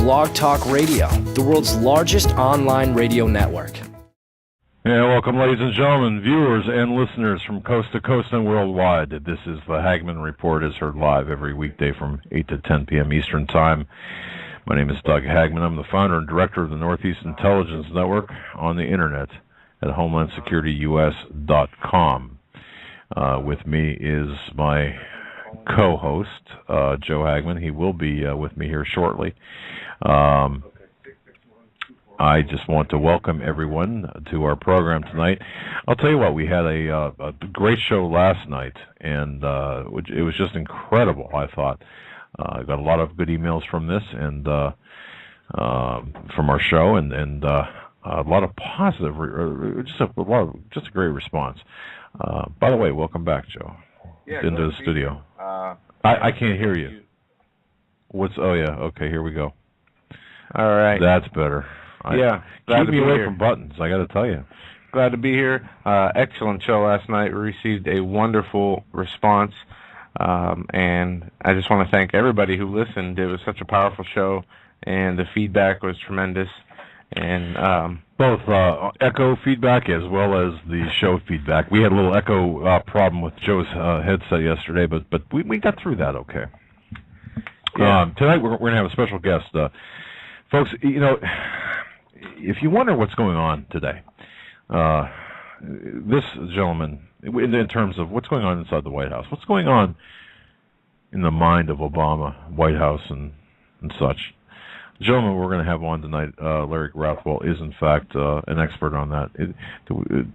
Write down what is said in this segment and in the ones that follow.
Blog Talk Radio, the world's largest online radio network. Yeah, welcome, ladies and gentlemen, viewers and listeners from coast to coast and worldwide. This is the Hagmann Report, is heard live every weekday from 8 to 10 p.m. Eastern Time. My name is Doug Hagmann. I'm the founder and director of the Northeast Intelligence Network on the Internet at HomelandSecurityUS.com. With me is my co-host, Joe Hagmann. He will be with me here shortly. I just want to welcome everyone to our program tonight. I'll tell you what, we had a great show last night, and it was just incredible, I thought. I got a lot of good emails from this and from our show, and a lot of positive, just a great response. By the way, welcome back, Joe. Yeah, into the studio. I can't hear you. Oh yeah, okay, here we go. All right. That's better. Glad keep to me be away here. from buttons, I got to tell you. Glad to be here. Excellent show last night. We received a wonderful response, and I just want to thank everybody who listened. It was such a powerful show, and the feedback was tremendous. And both echo feedback as well as the show feedback. We had a little echo problem with Joe's headset yesterday, but we got through that okay. Yeah. Tonight we're going to have a special guest. Folks, you know, if you wonder what's going on today, this gentleman, in terms of what's going on inside the White House, what's going on in the mind of Obama, White House, and such. The gentleman we're going to have on tonight, Larry Grathwohl, is in fact an expert on that.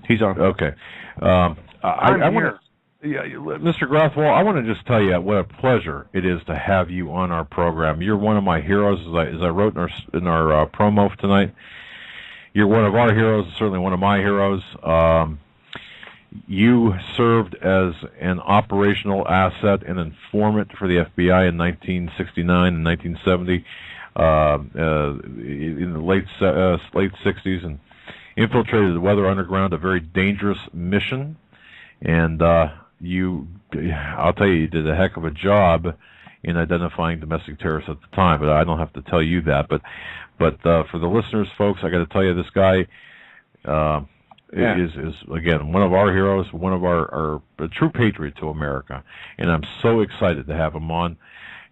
He's on. Okay. I'm here. Mr. Grathwohl, I want to just tell you what a pleasure it is to have you on our program. You're one of my heroes, as I wrote in our promo tonight. You're one of our heroes, certainly one of my heroes. You served as an operational asset and informant for the FBI in 1969 and 1970, in the late 60s, and infiltrated the Weather Underground, a very dangerous mission. And I'll tell you did a heck of a job in identifying domestic terrorists at the time, but I don't have to tell you that. But for the listeners, folks, I got to tell you, this guy is again one of our heroes, one of our a true patriot to America, and I'm so excited to have him on.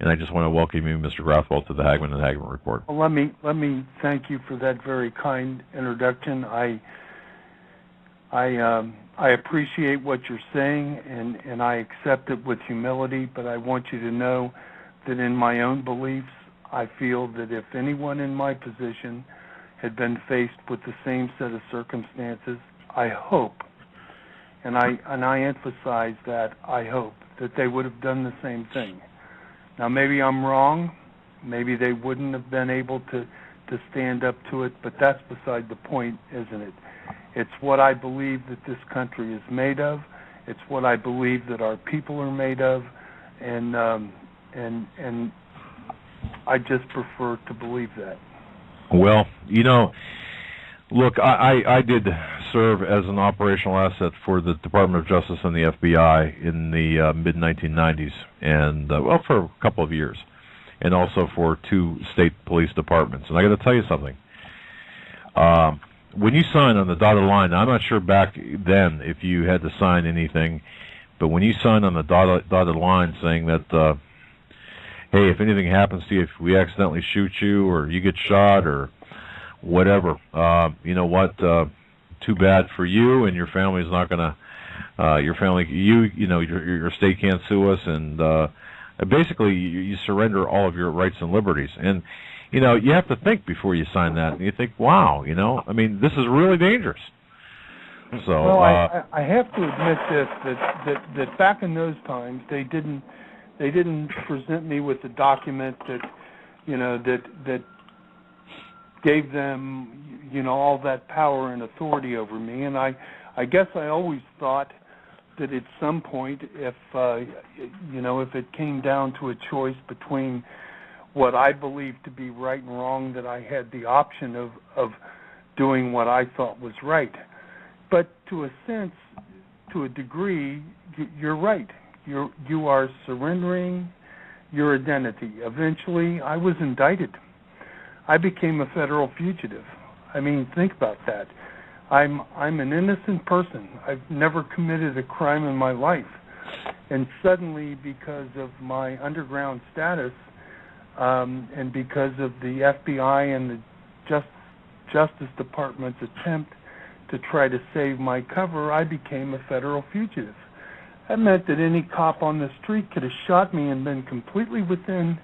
And I just want to welcome you, Mr. Grathwohl, to the Hagmann and Hagmann Report. Well, let me thank you for that very kind introduction. I appreciate what you're saying, and I accept it with humility, but I want you to know that in my own beliefs, I feel that if anyone in my position had been faced with the same set of circumstances, I hope, and I emphasize that, I hope, that they would have done the same thing. Now, maybe I'm wrong. Maybe they wouldn't have been able to stand up to it, but that's beside the point, isn't it? It's what I believe that this country is made of. It's what I believe that our people are made of, and I just prefer to believe that. Well, you know, look, I did serve as an operational asset for the Department of Justice and the FBI in the mid-1990s, and for a couple of years, and also for 2 state police departments. And I got to tell you something. When you sign on the dotted line, I'm not sure back then if you had to sign anything, but when you sign on the dotted line saying that, hey, if anything happens to you, if we accidentally shoot you or you get shot or whatever, you know what, too bad for you, and your family's not going to, your state can't sue us, and basically you surrender all of your rights and liberties. And you know, you have to think before you sign that, and you think, wow, you know, I mean, this is really dangerous. So, well, I have to admit this, that back in those times, they didn't present me with a document that, you know, that gave them, you know, all that power and authority over me. And I guess I always thought that at some point, if it came down to a choice between what I believed to be right and wrong, that I had the option of doing what I thought was right. But to a sense, to a degree, you're right. You are surrendering your identity. Eventually, I was indicted. I became a federal fugitive. I mean, think about that. I'm an innocent person. I've never committed a crime in my life. And suddenly, because of my underground status, and because of the FBI and the Justice Department's attempt to try to save my cover, I became a federal fugitive. That meant that any cop on the street could have shot me and been completely within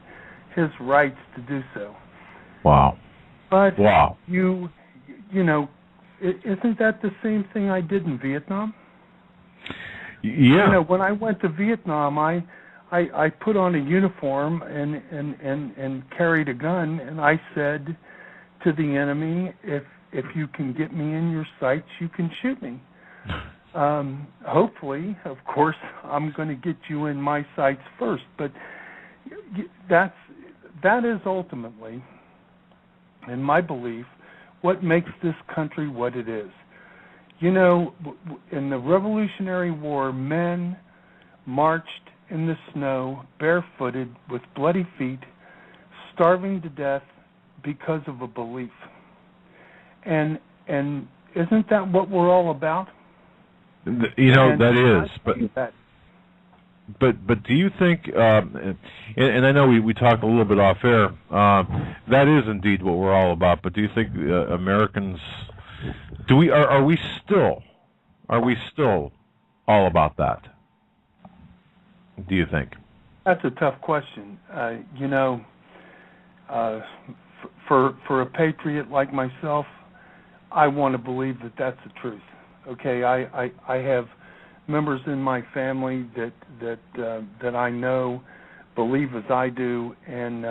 his rights to do so. Wow. But wow. You know, isn't that the same thing I did in Vietnam? Yeah. You know, when I went to Vietnam, I put on a uniform and carried a gun, and I said to the enemy, if you can get me in your sights, you can shoot me. Hopefully, of course, I'm going to get you in my sights first, but that is ultimately, in my belief, what makes this country what it is. You know, in the Revolutionary War, men marched in the snow, barefooted, with bloody feet, starving to death because of a belief. And isn't that what we're all about? You know, that is, but do you think, and I know we talked a little bit off air, that is indeed what we're all about, but do you think Americans, are we still all about that? Do you think? That's a tough question. You know, for a patriot like myself, I want to believe that that's the truth. Okay, I have members in my family that I know believe as I do, and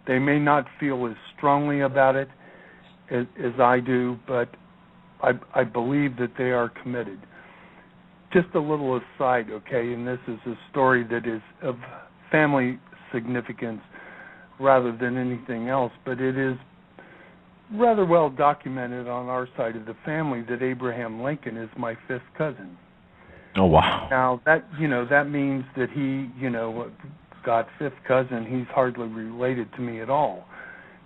they may not feel as strongly about it as I do, but I believe that they are committed. Just a little aside, okay, and this is a story that is of family significance rather than anything else, but it is rather well documented on our side of the family that Abraham Lincoln is my fifth cousin. Oh, wow. Now, that means that he, God, fifth cousin, he's hardly related to me at all.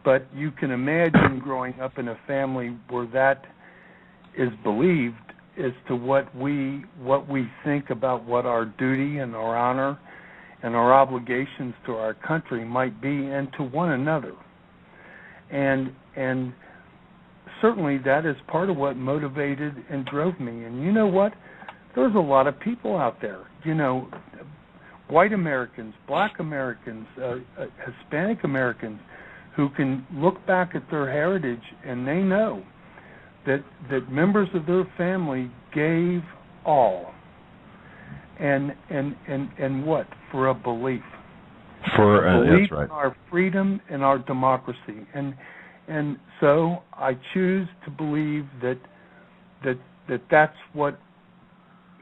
But you can imagine growing up in a family where that is believed as to what we think about what our duty and our honor and our obligations to our country might be and to one another. And certainly that is part of what motivated and drove me. And you know what? There's a lot of people out there, white Americans, black Americans, Hispanic Americans, who can look back at their heritage and they know that members of their family gave all. And what? For a belief. For a belief that's right. in our freedom and our democracy. And so I choose to believe that's what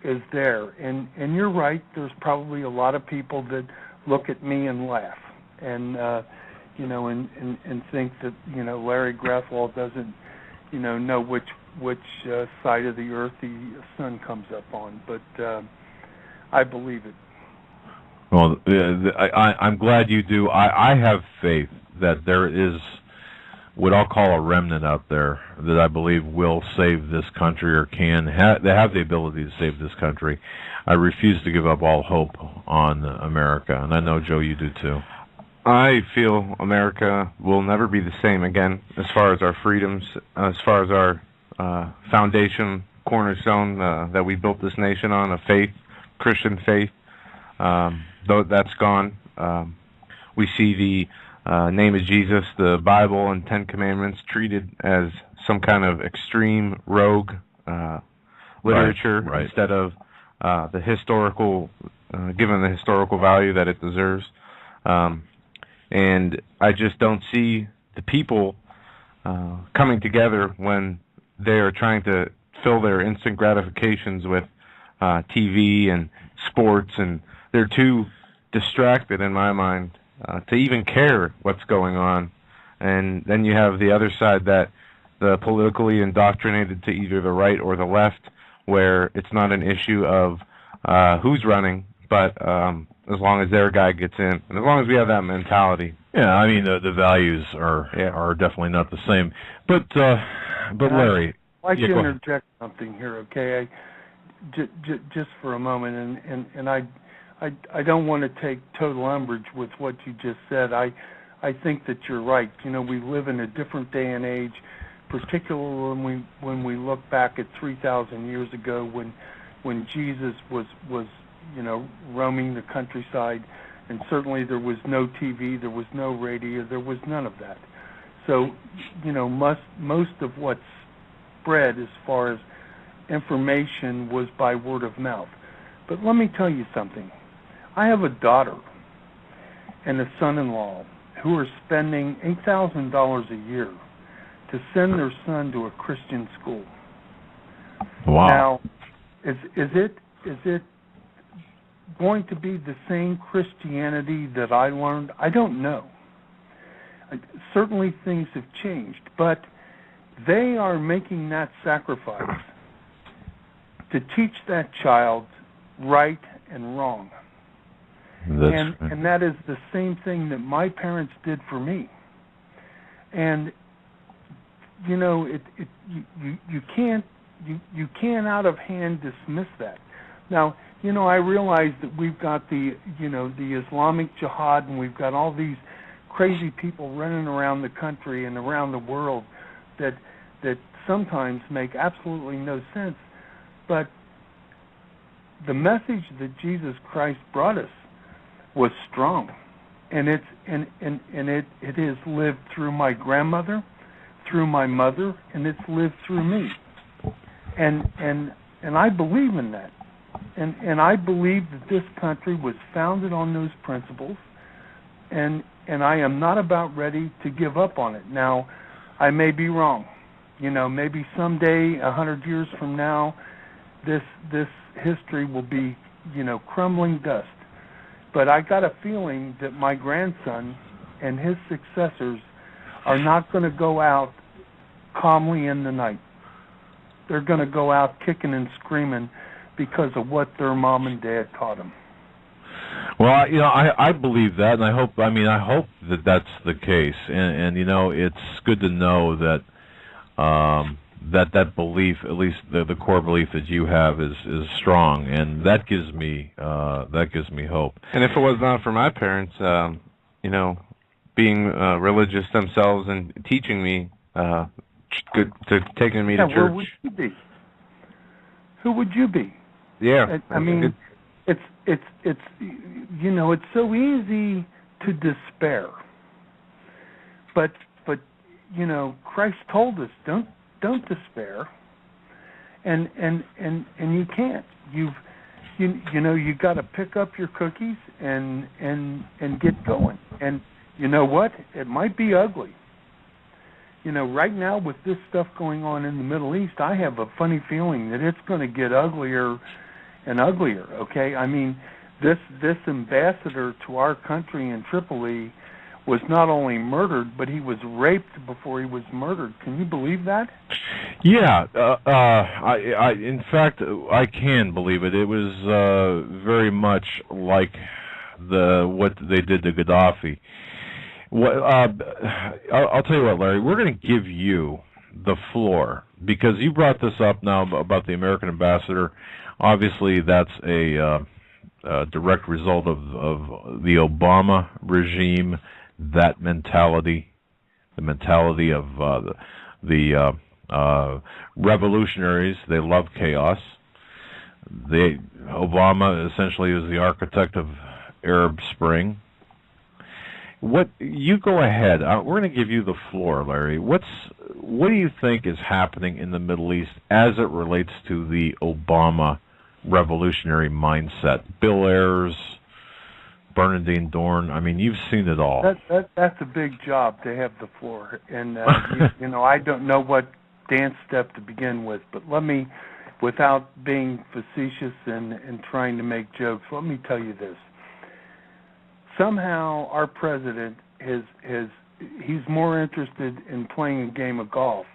is there. And you're right, there's probably a lot of people that look at me and laugh and and think that, Larry Grathwohl doesn't, know which side of the earth the sun comes up on. But I believe it. Well, I'm glad you do. I have faith that there is what I'll call a remnant out there that I believe will save this country or they have the ability to save this country. I refuse to give up all hope on America, and I know, Joe, you do too. I feel America will never be the same again as far as our freedoms, as far as our foundation, cornerstone that we built this nation on, a faith, Christian faith. Though that's gone, we see the name of Jesus, the Bible, and Ten Commandments treated as some kind of extreme rogue literature right. instead of the historical, given the historical value that it deserves. And I just don't see the people coming together when they are trying to fill their instant gratifications with TV and sports, and they're too distracted, in my mind, to even care what's going on. And then you have the other side, that the politically indoctrinated to either the right or the left, where it's not an issue of who's running, but as long as their guy gets in, and as long as we have that mentality. Yeah, I mean the values are definitely not the same. But Larry, I'd like to go ahead. interject something here, okay? Just for a moment, and I don't want to take total umbrage with what you just said. I think that you're right. You know, we live in a different day and age, particularly when we look back at 3,000 years ago when Jesus was roaming the countryside, and certainly there was no TV, there was no radio, there was none of that. So, most of what's spread as far as information was by word of mouth. But let me tell you something. I have a daughter and a son-in-law who are spending $8,000 a year to send their son to a Christian school. Wow. Now, is it going to be the same Christianity that I learned? I don't know. Certainly things have changed, but they are making that sacrifice to teach that child right and wrong. And that is the same thing that my parents did for me. And you can't out of hand dismiss that. Now, I realize that we've got the Islamic Jihad, and we've got all these crazy people running around the country and around the world that sometimes make absolutely no sense. But the message that Jesus Christ brought us was strong, and it has lived through my grandmother, through my mother, and it's lived through me. And I believe in that. And I believe that this country was founded on those principles, and I am not about ready to give up on it. Now, I may be wrong. Maybe someday, 100 years from now, this history will be, crumbling dust. But I got a feeling that my grandson and his successors are not going to go out calmly in the night. They're going to go out kicking and screaming because of what their mom and dad taught them. Well, I believe that, and I hope that that's the case, and it's good to know that that belief, at least the core belief that you have, is strong, and that gives me hope. And if it was not for my parents, being religious themselves and teaching me, taking me to church, where would you be? Who would you be? Yeah, I mean, it's so easy to despair, but Christ told us don't despair, and you can't. You got to pick up your cookies and get going. And you know what? It might be ugly. Right now with this stuff going on in the Middle East, I have a funny feeling that it's going to get uglier and uglier. Okay, I mean, this ambassador to our country in Tripoli was not only murdered, but he was raped before he was murdered. Can you believe that? Yeah, I in fact I can believe it. It was very much like what they did to Gaddafi. I'll tell you what, Larry. We're going to give you the floor because you brought this up now about the American ambassador. Obviously, that's a direct result of the Obama regime. That mentality, the mentality of the revolutionaries. They love chaos. Obama essentially is the architect of Arab Spring. You go ahead. We're going to give you the floor, Larry. What do you think is happening in the Middle East as it relates to the Obama revolutionary mindset? Bill Ayers, Bernardine Dorn. I mean, you've seen it all. That's a big job to have the floor, and I don't know what dance step to begin with, but let me, without being facetious and trying to make jokes, let me tell you this. Somehow our president he's more interested in playing a game of golf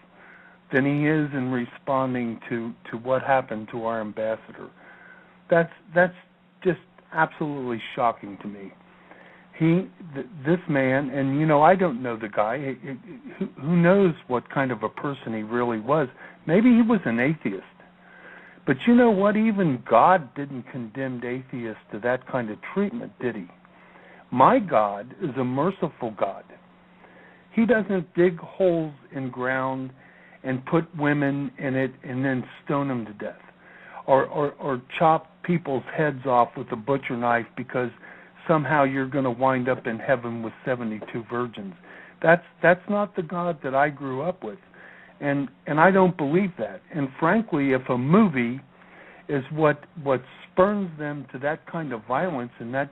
than he is in responding to what happened to our ambassador. That's just absolutely shocking to me. This man, and I don't know the guy. Who knows what kind of a person he really was? Maybe he was an atheist. But you know what? Even God didn't condemn atheists to that kind of treatment, did he? My God is a merciful God. He doesn't dig holes in ground and put women in it and then stone them to death, or chop people's heads off with a butcher knife because somehow you're going to wind up in heaven with 72 virgins. That's not the God that I grew up with, and I don't believe that. And frankly, if a movie is what spurns them to that kind of violence and that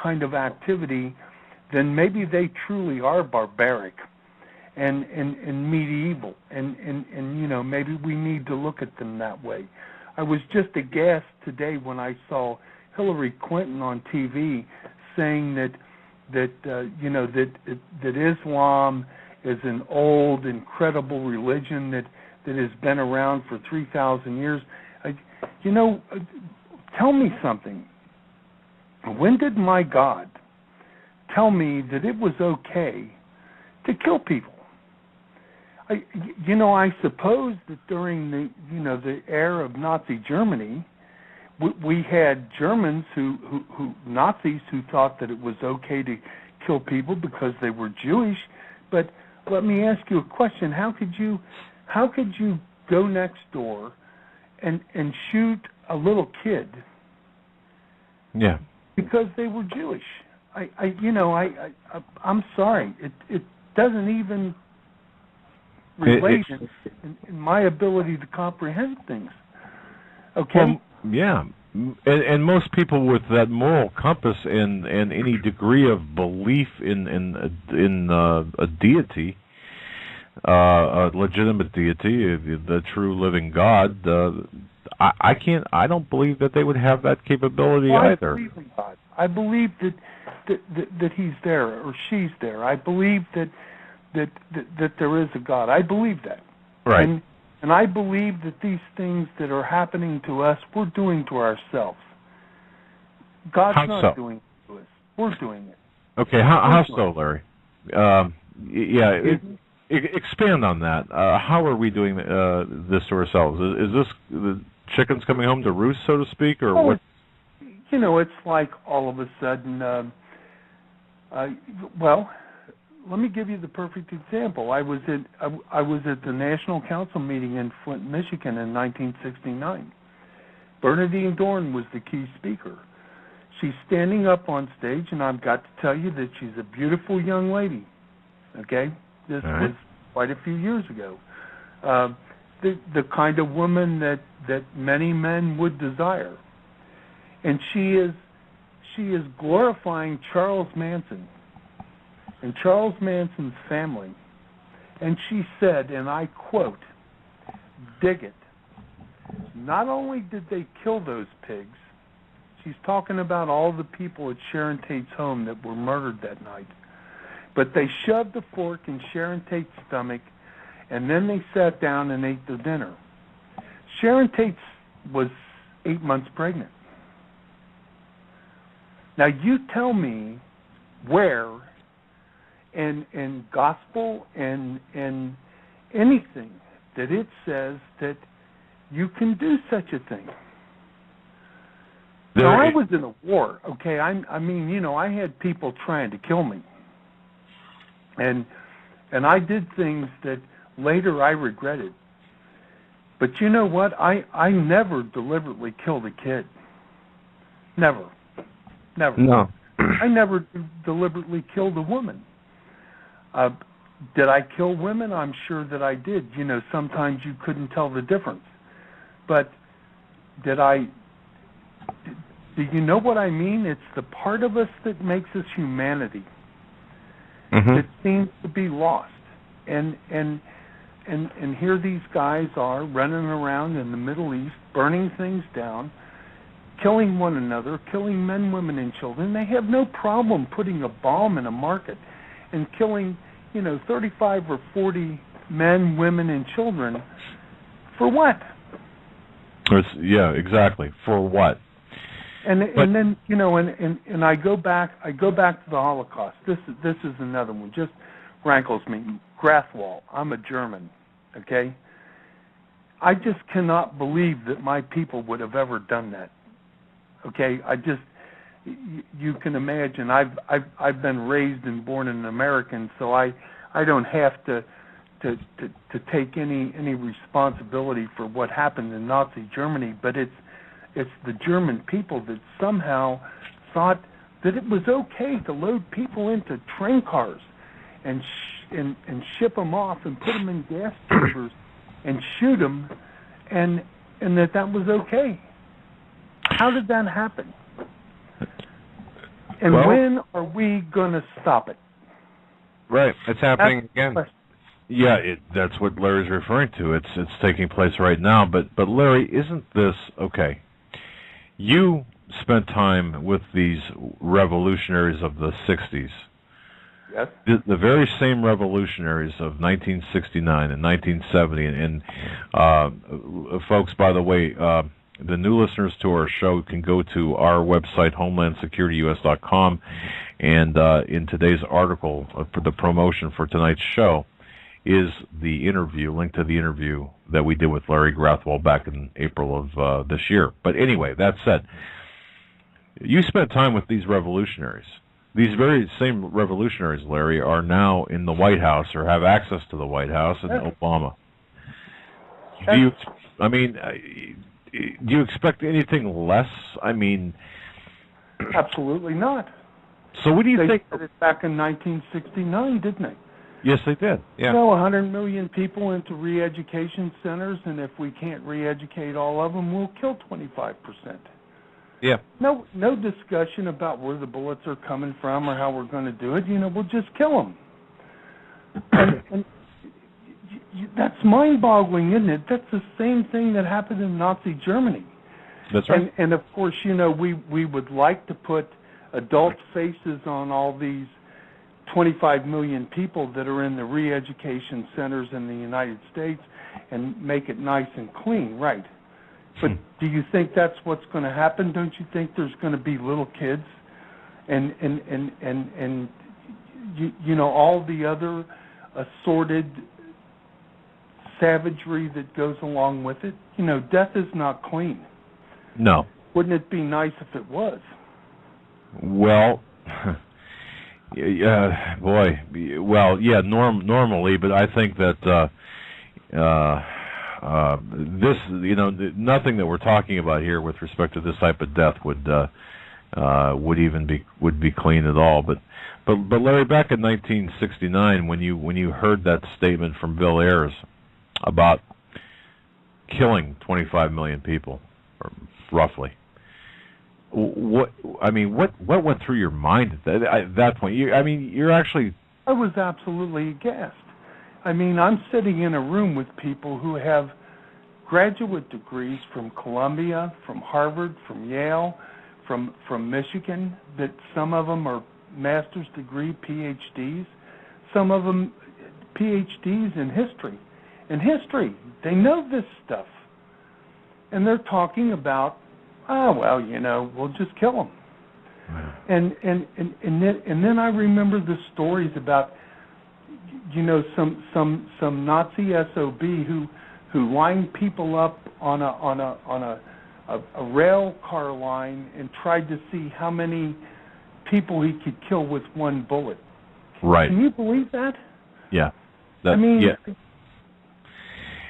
kind of activity, then maybe they truly are barbaric and medieval, and maybe we need to look at them that way. I was just aghast today when I saw Hillary Clinton on TV saying that Islam is an old, incredible religion that has been around for 3,000 years. Tell me something. When did my God tell me that it was okay to kill people? I suppose that during the era of Nazi Germany, we had Germans Nazis who thought that it was okay to kill people because they were Jewish. But let me ask you a question: How could you go next door and shoot a little kid? Yeah. Because they were Jewish. I'm sorry. It doesn't even relate in my ability to comprehend things. Okay. Well, yeah, and most people with that moral compass and any degree of belief in a deity, a legitimate deity, the true living God, I don't believe that they would have that capability either. I believe in God. I believe that he's there or she's there. I believe that there is a God. I believe that. Right. And I believe that these things that are happening to us, we're doing to ourselves. God's not doing it to us. We're doing it. Okay, how so, Larry? Expand on that. How are we doing this to ourselves? Is this the chickens coming home to roost, so to speak, or what? It's like all of a sudden. Let me give you the perfect example. I was at the National Council meeting in Flint, Michigan in 1969. Bernadine Dorn was the key speaker. She's standing up on stage, and I've got to tell you that she's a beautiful young lady. Okay? This was quite a few years ago. The kind of woman that many men would desire. And she is glorifying Charles Manson and Charles Manson's family. And she said, and I quote, "Dig it. Not only did they kill those pigs," she's talking about all the people at Sharon Tate's home that were murdered that night, "but they shoved a fork in Sharon Tate's stomach, and then they sat down and ate their dinner." Sharon Tate was 8 months pregnant. Now you tell me where in gospel and anything that it says that you can do such a thing. Now, I was in a war, okay? I had people trying to kill me. And I did things that later I regretted. But you know what? I never deliberately killed a kid. Never. No. I never deliberately killed a woman. Did I kill women? I'm sure that I did. Sometimes you couldn't tell the difference. But do you know what I mean? It's the part of us that makes us humanity that seems to be lost. And here these guys are running around in the Middle East, burning things down, killing one another, killing men, women, and children. They have no problem putting a bomb in a market and killing, 35 or 40 men, women, and children. For what? Yeah, exactly. For what? And then and I go back to the Holocaust. This is another one. Just rankles me. Grathwohl. I'm a German. Okay. I just cannot believe that my people would have ever done that. Okay. You can imagine. I've been raised and born an American, so I don't have to take any responsibility for what happened in Nazi Germany, but it's the German people that somehow thought that it was okay to load people into train cars and ship them off and put them in gas chambers and shoot them, and that was okay. How did that happen? And when are we going to stop it? Right, it's happening again. Yeah, that's what Larry's referring to. It's taking place right now. But Larry, isn't this okay? You spent time with these revolutionaries of the '60s. Yes. The very same revolutionaries of 1969 and 1970, and folks, by the way, the new listeners to our show can go to our website, HomelandSecurityUS.com, and in today's article for the promotion for tonight's show is the interview, link to the interview that we did with Larry Grathwohl back in April of this year. But anyway, that said, you spent time with these revolutionaries. These very same revolutionaries, Larry, are now in the White House or have access to the White House and Obama. Do you expect anything less? I mean, absolutely not. So what do you think? They did it back in 1969, didn't they? Yes, they did. Yeah. 100 million people into re-education centers, and if we can't re-educate all of them, we'll kill 25%. Yeah. No discussion about where the bullets are coming from or how we're going to do it. We'll just kill them. And that's mind-boggling, isn't it? That's the same thing that happened in Nazi Germany. That's right. And of course, we would like to put adult faces on all these 25 million people that are in the re-education centers in the United States and make it nice and clean, right? But do you think that's what's going to happen? Don't you think there's going to be little kids and all the other assorted savagery that goes along with it? Death is not clean. No. Wouldn't it be nice if it was? Well, yeah, boy. Well, yeah, normally, but I think that this, nothing that we're talking about here with respect to this type of death would be clean at all. But Larry, back in 1969, when you heard that statement from Bill Ayers about killing 25 million people, or roughly, what went through your mind at that point? You're actually... I was absolutely aghast. I'm sitting in a room with people who have graduate degrees from Columbia, from Harvard, from Yale, from Michigan, that some of them are master's degree PhDs, some of them PhDs in history. In history, they know this stuff. And they're talking about, we'll just kill them. Wow. And then I remember the stories about, some Nazi SOB who lined people up on a rail car line and tried to see how many people he could kill with one bullet. Right. Can you believe that? Yeah. Yeah.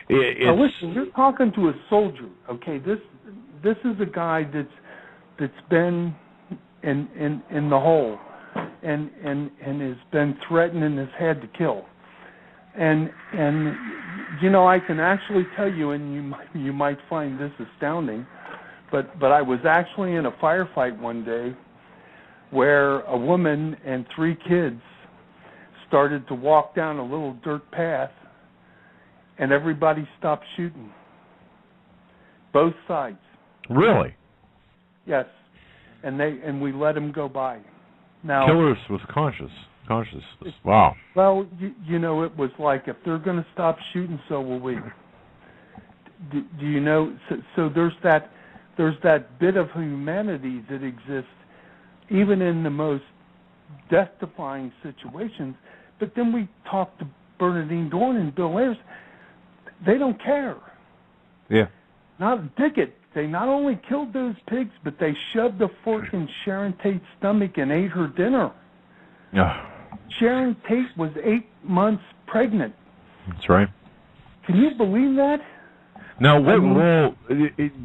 It's... listen, you're talking to a soldier. Okay, this is a guy that's been in the hole and has been threatened and has had to kill. And I can actually tell you, and you might find this astounding, but I was actually in a firefight one day where a woman and 3 kids started to walk down a little dirt path, and everybody stopped shooting. Both sides. Really? Yes. And we let them go by. Now, killers with conscious. Wow. Well, it was like, if they're going to stop shooting, so will we. Do you know? So there's that there's that bit of humanity that exists even in the most death-defying situations. But then we talk to Bernadine Dorn and Bill Ayers. They don't care. Yeah. They not only killed those pigs, but they shoved a fork in Sharon Tate's stomach and ate her dinner. Sharon Tate was 8 months pregnant. That's right. Can you believe that? Now, what role?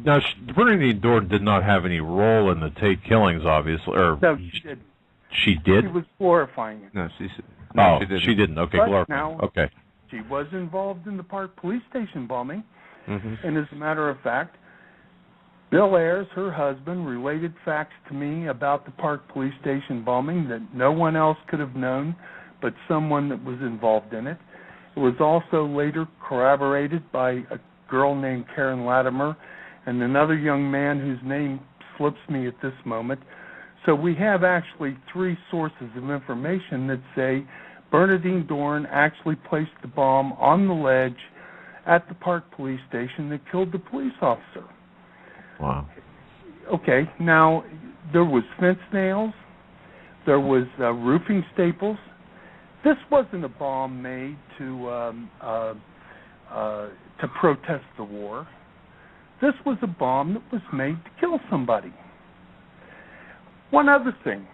Now, Bernadine Dorn did not have any role in the Tate killings, obviously. Or No, she didn't. She did? She was glorifying it. No, she didn't. Okay, glorifying. Okay. She was involved in the Park Police Station bombing. Mm-hmm. And as a matter of fact, Bill Ayers, her husband, related facts to me about the Park Police Station bombing that no one else could have known but someone that was involved in it. It was also later corroborated by a girl named Karen Latimer and another young man whose name slips me at this moment. So we have actually 3 sources of information that say Bernadine Dorn actually placed the bomb on the ledge at the Park Police Station that killed the police officer. Wow. Okay, now there was fence nails, there was roofing staples. This wasn't a bomb made to protest the war. This was a bomb that was made to kill somebody. One other thing,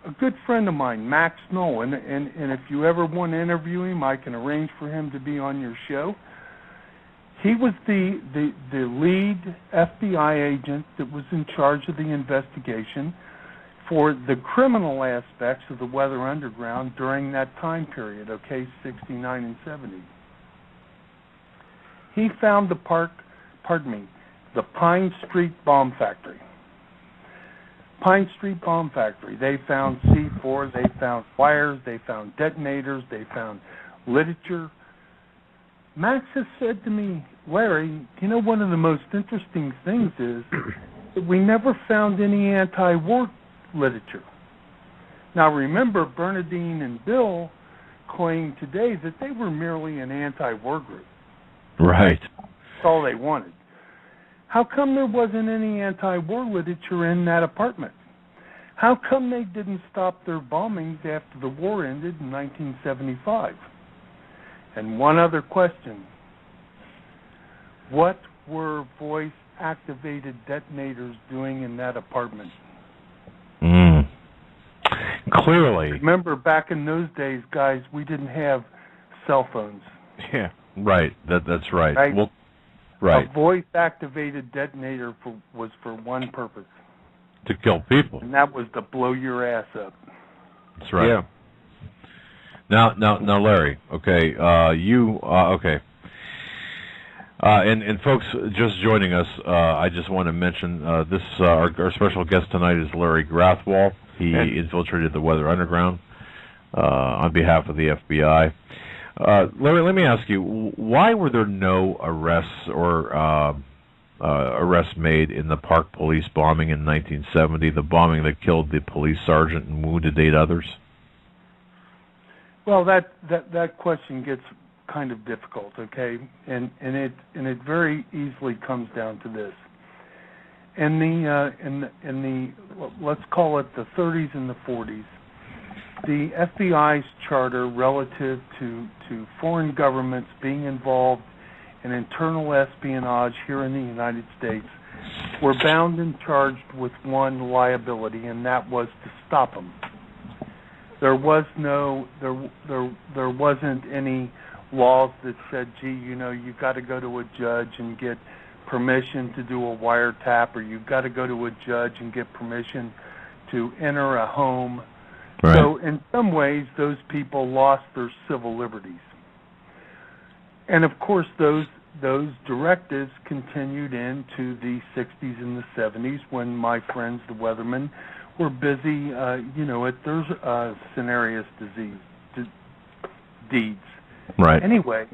a good friend of mine, Max Knoll, and if you ever want to interview him, I can arrange for him to be on your show. He was the lead FBI agent that was in charge of the investigation for the criminal aspects of the Weather Underground during that time period, okay, 69 and 70. He found the Pine Street Bomb Factory. Pine Street Bomb Factory. They found C4, they found wires, they found detonators, they found literature. Max has said to me, Larry, you know, one of the most interesting things is that we never found any anti-war literature. Now remember, Bernadine and Bill claim today that they were merely an anti-war group. Right. That's all they wanted. How come there wasn't any anti-war literature in that apartment? How come they didn't stop their bombings after the war ended in 1975? And one other question. What were voice-activated detonators doing in that apartment? Clearly. Remember, back in those days, guys, we didn't have cell phones. Yeah, right. That's right. Right? Well, right. A voice-activated detonator was for one purpose. To kill people. And that was to blow your ass up. That's right. Yeah. Now, Larry. Okay. Okay. And folks just joining us, I just want to mention this. Our special guest tonight is Larry Grathwohl. He infiltrated the Weather Underground on behalf of the FBI. Larry, let me ask you, why were there no arrests or arrests made in the Park Police bombing in 1970, the bombing that killed the police sergeant and wounded 8 others? Well, that question gets kind of difficult, okay, and it very easily comes down to this. In the let's call it the 30s and the 40s, the FBI's charter relative to foreign governments being involved in internal espionage here in the United States were bound and charged with one liability, and that was to stop them. There wasn't any laws that said, gee, you know, you've got to go to a judge and get permission to do a wiretap, or you've got to go to a judge and get permission to enter a home. Right. So in some ways, those people lost their civil liberties. And of course, those directives continued into the 60s and the 70s when my friends, the weathermen, were busy, at their scenarious deeds. Right. Anyway,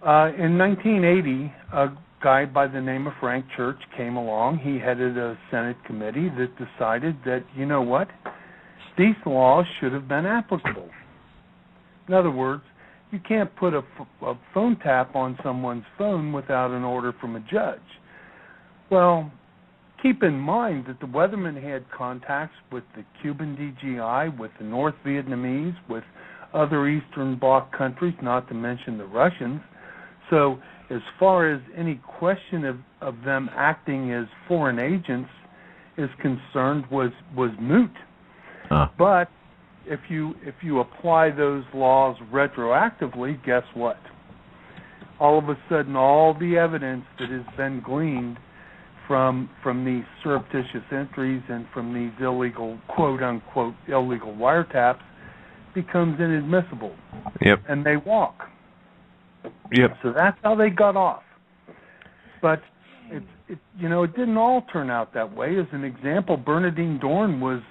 in 1980, a guy by the name of Frank Church came along. He headed a Senate committee that decided that, you know what, these laws should have been applicable. In other words, you can't put a phone tap on someone's phone without an order from a judge. Well, keep in mind that the weathermen had contacts with the Cuban DGI, with the North Vietnamese, with other Eastern Bloc countries, not to mention the Russians. So as far as any question of them acting as foreign agents is concerned was moot. But if you apply those laws retroactively, guess what? All of a sudden, all the evidence that has been gleaned from these surreptitious entries and from these illegal, quote-unquote, illegal wiretaps becomes inadmissible. Yep. And they walk. Yep. So that's how they got off. But it didn't all turn out that way. As an example, Bernadine Dorn was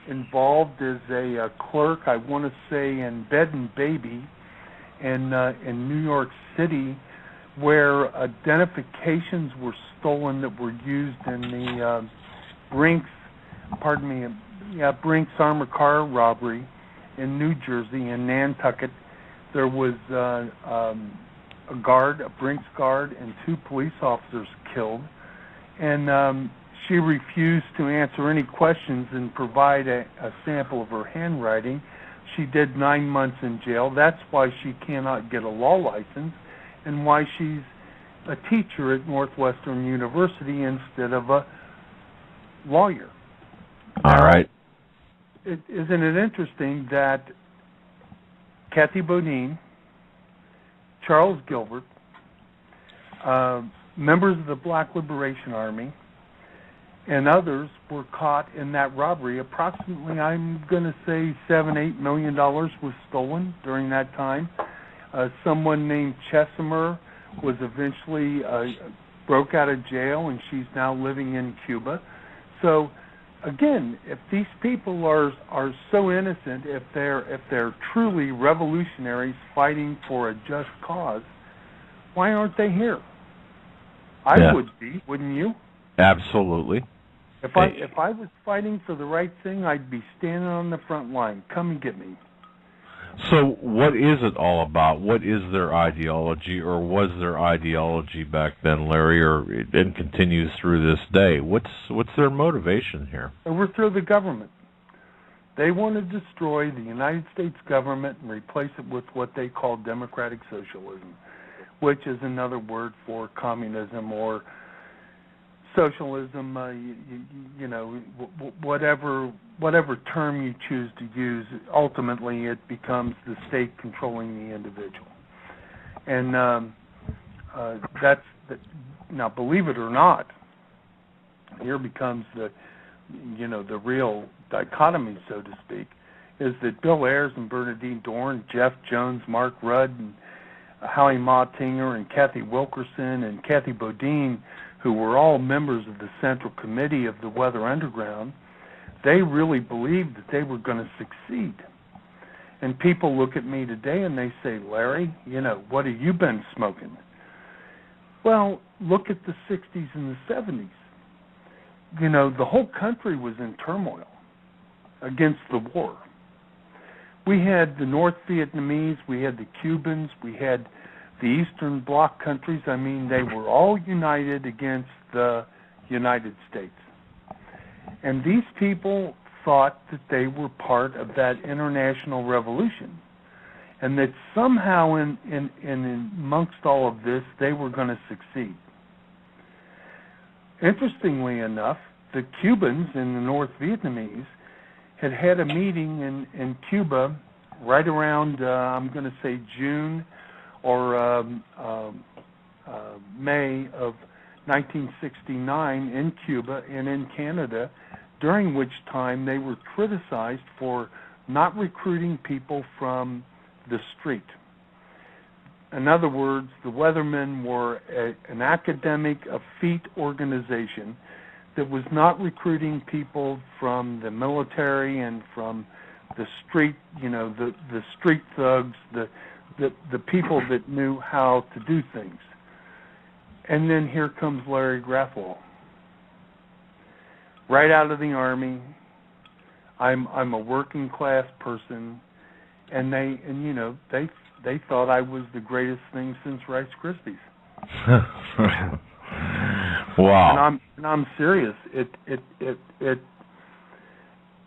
involved as a clerk, I want to say, in Bed and Baby in New York City, where identifications were stolen that were used in the Brinks armored car robbery in New Jersey, in Nantucket. There was a Brinks guard, and 2 police officers killed. And she refused to answer any questions and provide a sample of her handwriting. She did 9 months in jail. That's why she cannot get a law license and why she's a teacher at Northwestern University instead of a lawyer. All right. Isn't it interesting that Kathy Bodine, Charles Gilbert, members of the Black Liberation Army, and others were caught in that robbery? Approximately, I'm going to say, $7-8 million was stolen during that time. Someone named Chesimer was eventually broke out of jail, and she's now living in Cuba. So, again, if these people are so innocent, if they're truly revolutionaries fighting for a just cause, why aren't they here? I would be, wouldn't you? Absolutely. If I was fighting for the right thing, I'd be standing on the front line. Come and get me. So what is it all about? What is their ideology, or was their ideology back then, Larry, and continues through this day? What's their motivation here? Overthrow the government. They want to destroy the United States government and replace it with what they call democratic socialism, which is another word for communism or socialism, whatever term you choose to use. Ultimately, it becomes the state controlling the individual, and now, believe it or not, here becomes the real dichotomy, so to speak, is that Bill Ayers and Bernadine Dorn, Jeff Jones, Mark Rudd, and Howie Mottinger, and Kathy Wilkerson, and Kathy Bodine, who were all members of the Central Committee of the Weather Underground, they really believed that they were going to succeed. And people look at me today and they say, Larry, what have you been smoking? Well, look at the 60s and the 70s. The whole country was in turmoil against the war. We had the North Vietnamese, we had the Cubans, we had the Eastern Bloc countries. I mean, they were all united against the United States. And these people thought that they were part of that international revolution, and that somehow in amongst all of this, they were going to succeed. Interestingly enough, the Cubans and the North Vietnamese had a meeting in Cuba right around, I'm going to say, June or May of 1969 in Cuba and in Canada, during which time they were criticized for not recruiting people from the street. In other words, the Weathermen were an academic, effete organization that was not recruiting people from the military and from the street, the street thugs, the people that knew how to do things. And then here comes Larry Grathwohl, right out of the Army. I'm a working class person, and they thought I was the greatest thing since Rice Krispies. Wow. And I'm serious. It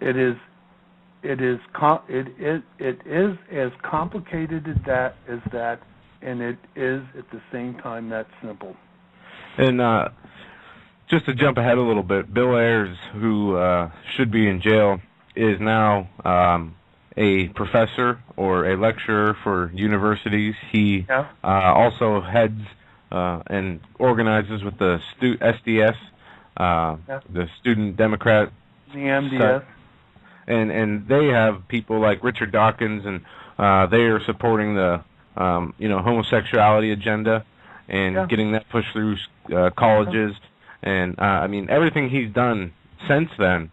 is as complicated as that, and it is at the same time that simple. And just to jump ahead a little bit, Bill Ayers, who should be in jail, is now a professor or a lecturer for universities. He also heads and organizes with the SDS, the Student Democrat, the MDS, and they have people like Richard Dawkins, and they are supporting the homosexuality agenda and getting that pushed through colleges. And I mean, everything he's done since then,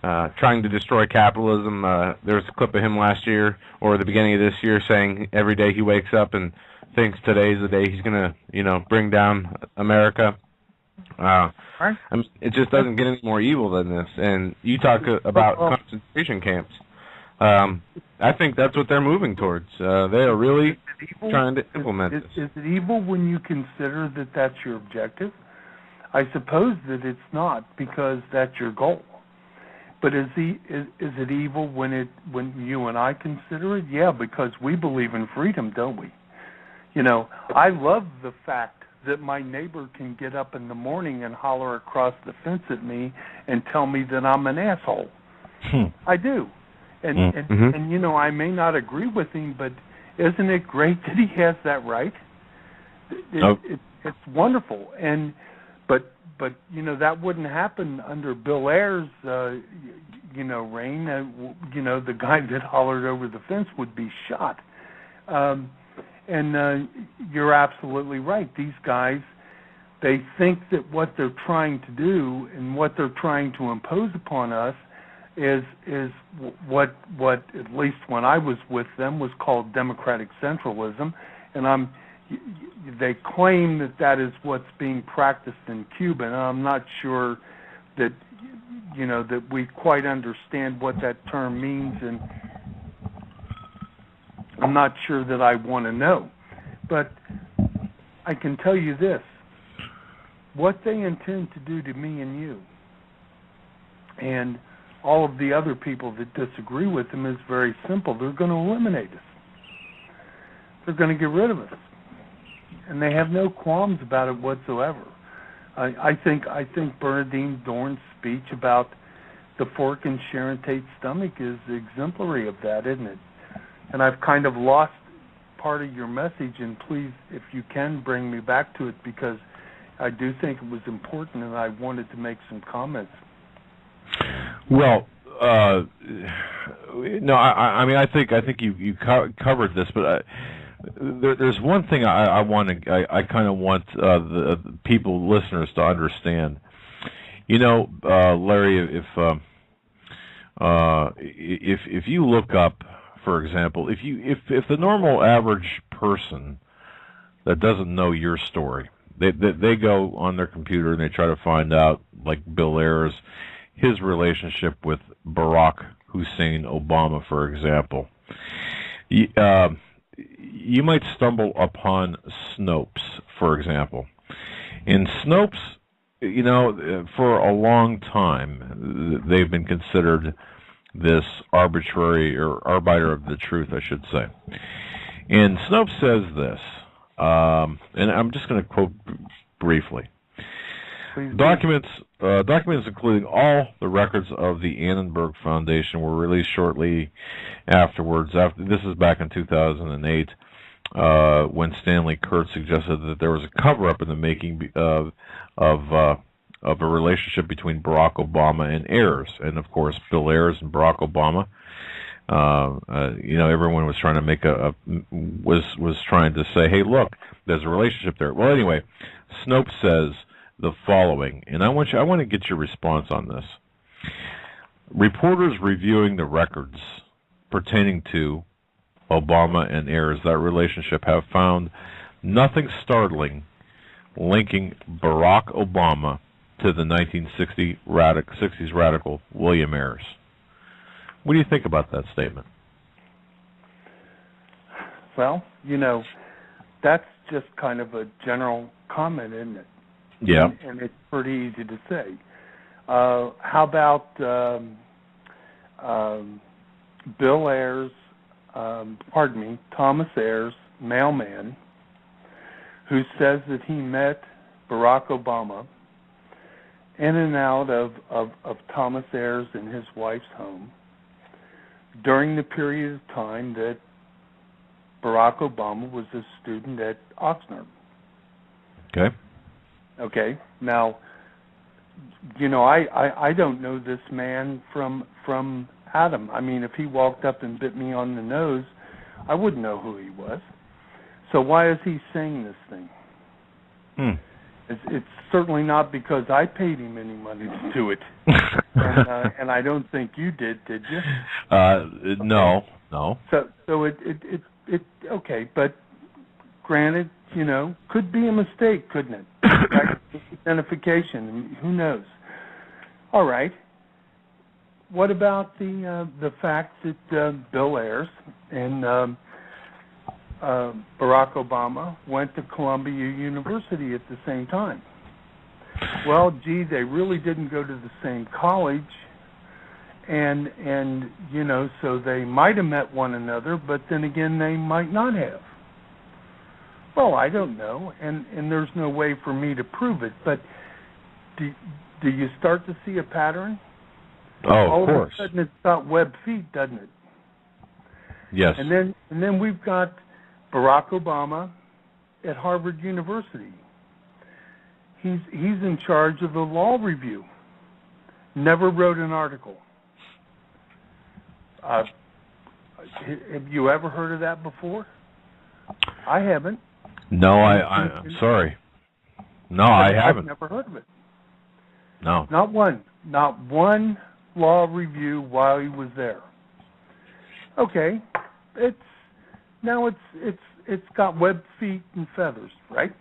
trying to destroy capitalism. There's a clip of him last year or the beginning of this year saying every day he wakes up and thinks today's the day he's going to, bring down America. I mean, it just doesn't get any more evil than this. And you talk about concentration camps. I think that's what they're moving towards. They are really trying to implement this. Is it evil when you consider that that's your objective? I suppose that it's not, because that's your goal. But is it evil when you and I consider it? Yeah, because we believe in freedom, don't we? I love the fact that my neighbor can get up in the morning and holler across the fence at me and tell me that I'm an asshole. I do. And I may not agree with him, but isn't it great that he has that right? It's wonderful. But that wouldn't happen under Bill Ayers' reign. The guy that hollered over the fence would be shot. And you're absolutely right. These guys, they think that what they're trying to do and what they're trying to impose upon us is what at least when I was with them was called democratic centralism, and they claim that is what's being practiced in Cuba, and I'm not sure that that we quite understand what that term means, and I'm not sure that I want to know. But I can tell you this: what they intend to do to me and you, and all of the other people that disagree with them, is very simple. They're going to eliminate us. They're going to get rid of us. And they have no qualms about it whatsoever. I think Bernadine Dorn's speech about the fork in Sharon Tate's stomach is exemplary of that, isn't it? And I've kind of lost part of your message, and please, if you can, bring me back to it, because I do think it was important, and I wanted to make some comments. Well, no, I mean, I think you covered this, but there's one thing I kind of want the people, listeners, to understand. Larry, if you look up, for example, if the normal average person that doesn't know your story, they go on their computer and they try to find out, like Bill Ayers, his relationship with Barack Hussein Obama, for example. You might stumble upon Snopes, for example. And Snopes, for a long time, they've been considered this arbitrary, or arbiter of the truth, I should say. And Snopes says this, and I'm just going to quote briefly. Documents including all the records of the Annenberg Foundation were released shortly afterwards. This is back in 2008, when Stanley Kurtz suggested that there was a cover-up in the making of a relationship between Barack Obama and Ayers, and of course Bill Ayers and Barack Obama. Everyone was trying to was trying to say, hey, look, there's a relationship there. Well, anyway, Snopes says the following, and I want to get your response on this. Reporters reviewing the records pertaining to Obama and Ayers, that relationship, have found nothing startling linking Barack Obama to the 1960s radical William Ayers. What do you think about that statement? Well, that's just kind of a general comment, isn't it? Yeah. And it's pretty easy to say. How about Bill Ayers, Thomas Ayers, mailman, who says that he met Barack Obama in and out of Thomas Ayers and his wife's home during the period of time that Barack Obama was a student at Oxnard. Okay. Okay. Now, I don't know this man from Adam. I mean, if he walked up and bit me on the nose, I wouldn't know who he was. So why is he saying this thing? It's certainly not because I paid him any money to do it, and I don't think you did you? Okay. No. So it okay, but granted, could be a mistake, couldn't it? Like identification, who knows? All right. What about the fact that Bill Ayers and Barack Obama went to Columbia University at the same time? Well, gee, they really didn't go to the same college, and so they might have met one another, but then again, they might not have. Well, I don't know, and there's no way for me to prove it, but do you start to see a pattern? Oh, All of course. Of a sudden, it's got web feet, doesn't it? Yes. And then we've got Barack Obama at Harvard University. He's in charge of the law review. Never wrote an article. Have you ever heard of that before? I haven't. No, I'm sorry. No, I haven't. I've never heard of it. No. Not one law review while he was there. Okay, it's got web feet and feathers, right?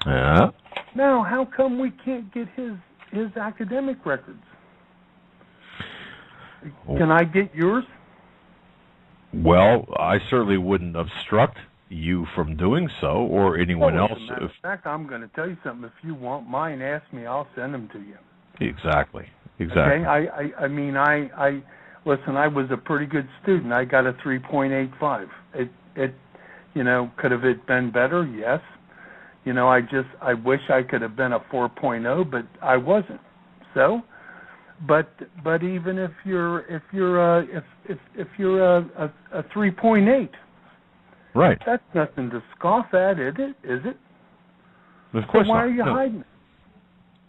Yeah. Now, how come we can't get his academic records? Can I get yours? Well, I certainly wouldn't obstruct you from doing so, or anyone else. As a matter of fact, I'm going to tell you something. If you want mine, ask me. I'll send them to you. Exactly. Okay. I mean, listen. I was a pretty good student. I got a 3.85. It could have it been better? Yes. I wish I could have been a 4.0, but I wasn't. So, but even if you're a 3.8, right? That's nothing to scoff at, is it? Of course. So why not. are you No. hiding it?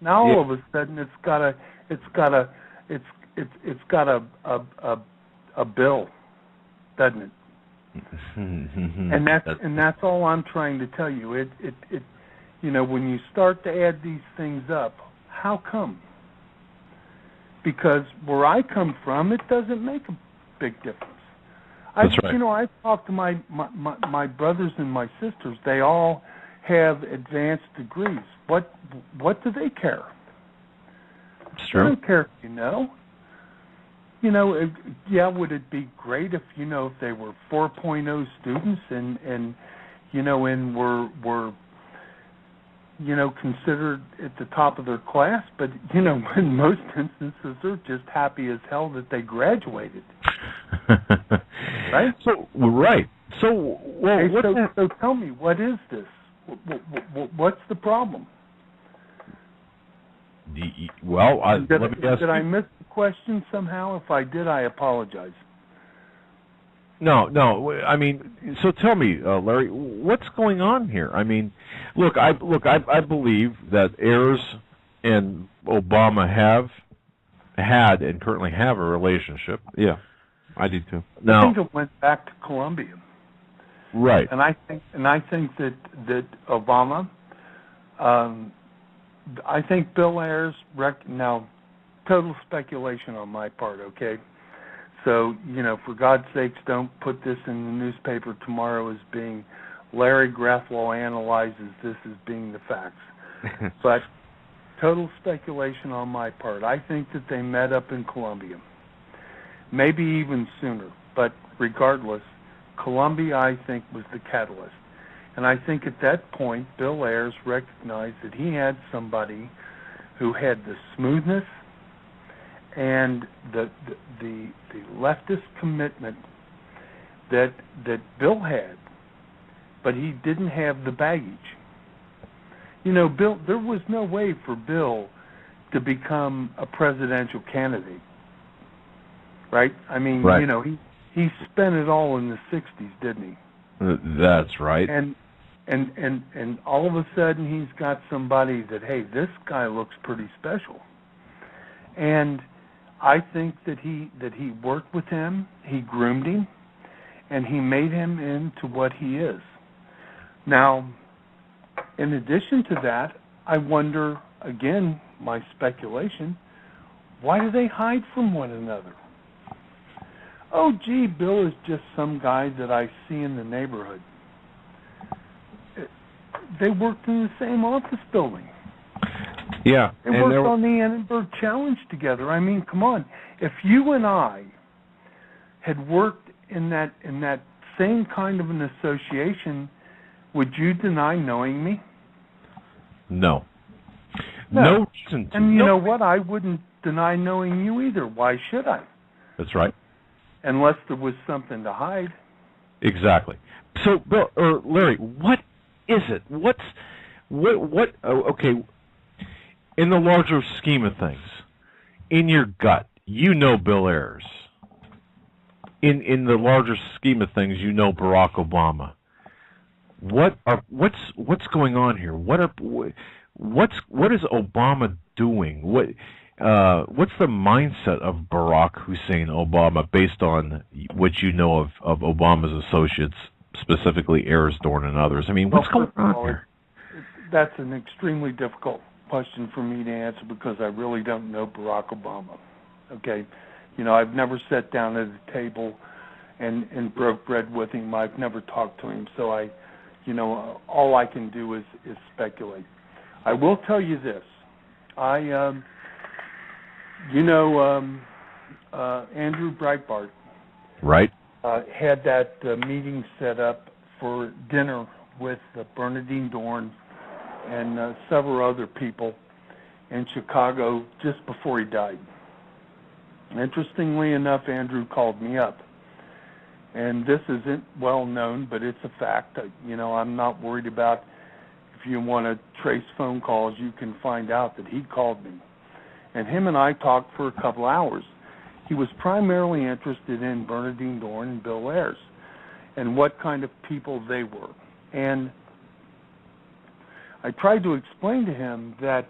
Now all of a sudden it's got a bill, doesn't it? and that's all I'm trying to tell you. It when you start to add these things up, how come? Because where I come from, it doesn't make a big difference. That's right. I talk to my brothers and my sisters. They all have advanced degrees. What do they care? It's true. They don't care if you know. Would it be great if if they were 4.0 students and were considered at the top of their class, but in most instances they're just happy as hell that they graduated. Right? Right. So, well, hey, so tell me, what is this? What's the problem? Well, let me ask. Did I miss the question somehow? If I did, I apologize. No. I mean, so tell me, Larry, what's going on here? I mean, I believe that Ayers and Obama have had and currently have a relationship. Yeah, I do too. Now, I think it went back to Columbia. Right. And I think that Obama. I think Bill Ayers. Now, total speculation on my part. Okay. So, for God's sakes, don't put this in the newspaper tomorrow as being Larry Grathwohl analyzes this as being the facts. But total speculation on my part. I think that they met up in Columbia. Maybe even sooner. But regardless, Columbia, I think, was the catalyst. And I think at that point, Bill Ayers recognized that he had somebody who had the smoothness and the leftist commitment that Bill had, but he didn't have the baggage. You know, Bill, there was no way for Bill to become a presidential candidate, right? I mean, right. You know, he spent it all in the 60s, didn't he? That's right. And all of a sudden he's got somebody that, hey, this guy looks pretty special. And I think that he worked with him, he groomed him, and he made him into what he is. Now, in addition to that, I wonder, again, my speculation, why do they hide from one another? Oh, gee, Bill is just some guy that I see in the neighborhood. They worked in the same office building. Yeah. They worked on the Annenberg Challenge together. I mean, come on. If you and I had worked in that same kind of an association, would you deny knowing me? No. No reason to. And you know what? I wouldn't deny knowing you either. Why should I? That's right. Unless there was something to hide. Exactly. So, Bill or Larry, what is it? What? Okay. In the larger scheme of things, in your gut, you know Bill Ayers. In the larger scheme of things, you know Barack Obama. What's going on here? What is Obama doing? What's the mindset of Barack Hussein Obama based on what you know of Obama's associates, specifically Ayers, Dorn, and others? I mean, what's going on here? That's an extremely difficult question for me to answer because I really don't know Barack Obama. Okay, you know, I've never sat down at a table and broke bread with him. I've never talked to him, so all I can do is speculate. I will tell you this: Andrew Breitbart, right, had that meeting set up for dinner with Bernardine Dorn and several other people in Chicago just before he died. Interestingly enough, Andrew called me up. And this isn't well known, but it's a fact. I'm not worried about, if you want to trace phone calls, you can find out that he called me. And him and I talked for a couple hours. He was primarily interested in Bernardine Dorn and Bill Ayers and what kind of people they were. And I tried to explain to him that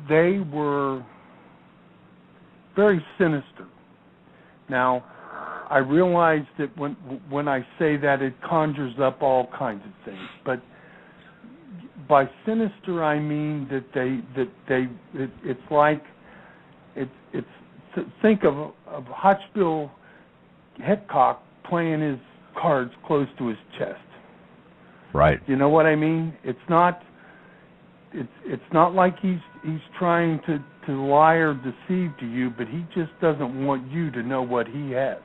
they were very sinister. Now, I realize that when I say that, it conjures up all kinds of things. But by sinister, I mean that it's like think of Hotchbill Hickok playing his cards close to his chest. Right. You know what I mean? It's not like he's trying to lie or deceive to you, but he just doesn't want you to know what he has.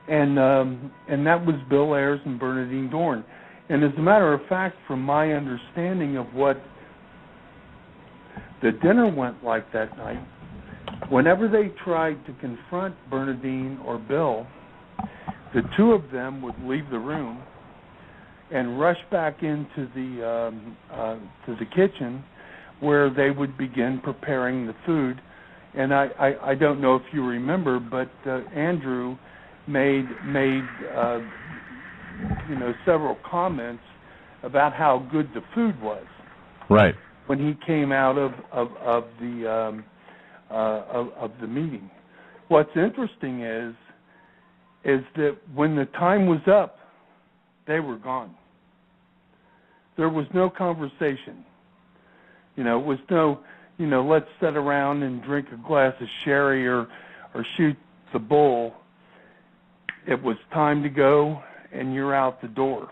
And that was Bill Ayers and Bernardine Dorn. And as a matter of fact, from my understanding of what the dinner went like that night, whenever they tried to confront Bernardine or Bill, the two of them would leave the room and rush back into the kitchen, where they would begin preparing the food. And I don't know if you remember, but Andrew made several comments about how good the food was. Right. When he came out of the meeting. What's interesting is that when the time was up, they were gone. There was no conversation. It was no, let's sit around and drink a glass of sherry or shoot the bull. It was time to go, and you're out the door.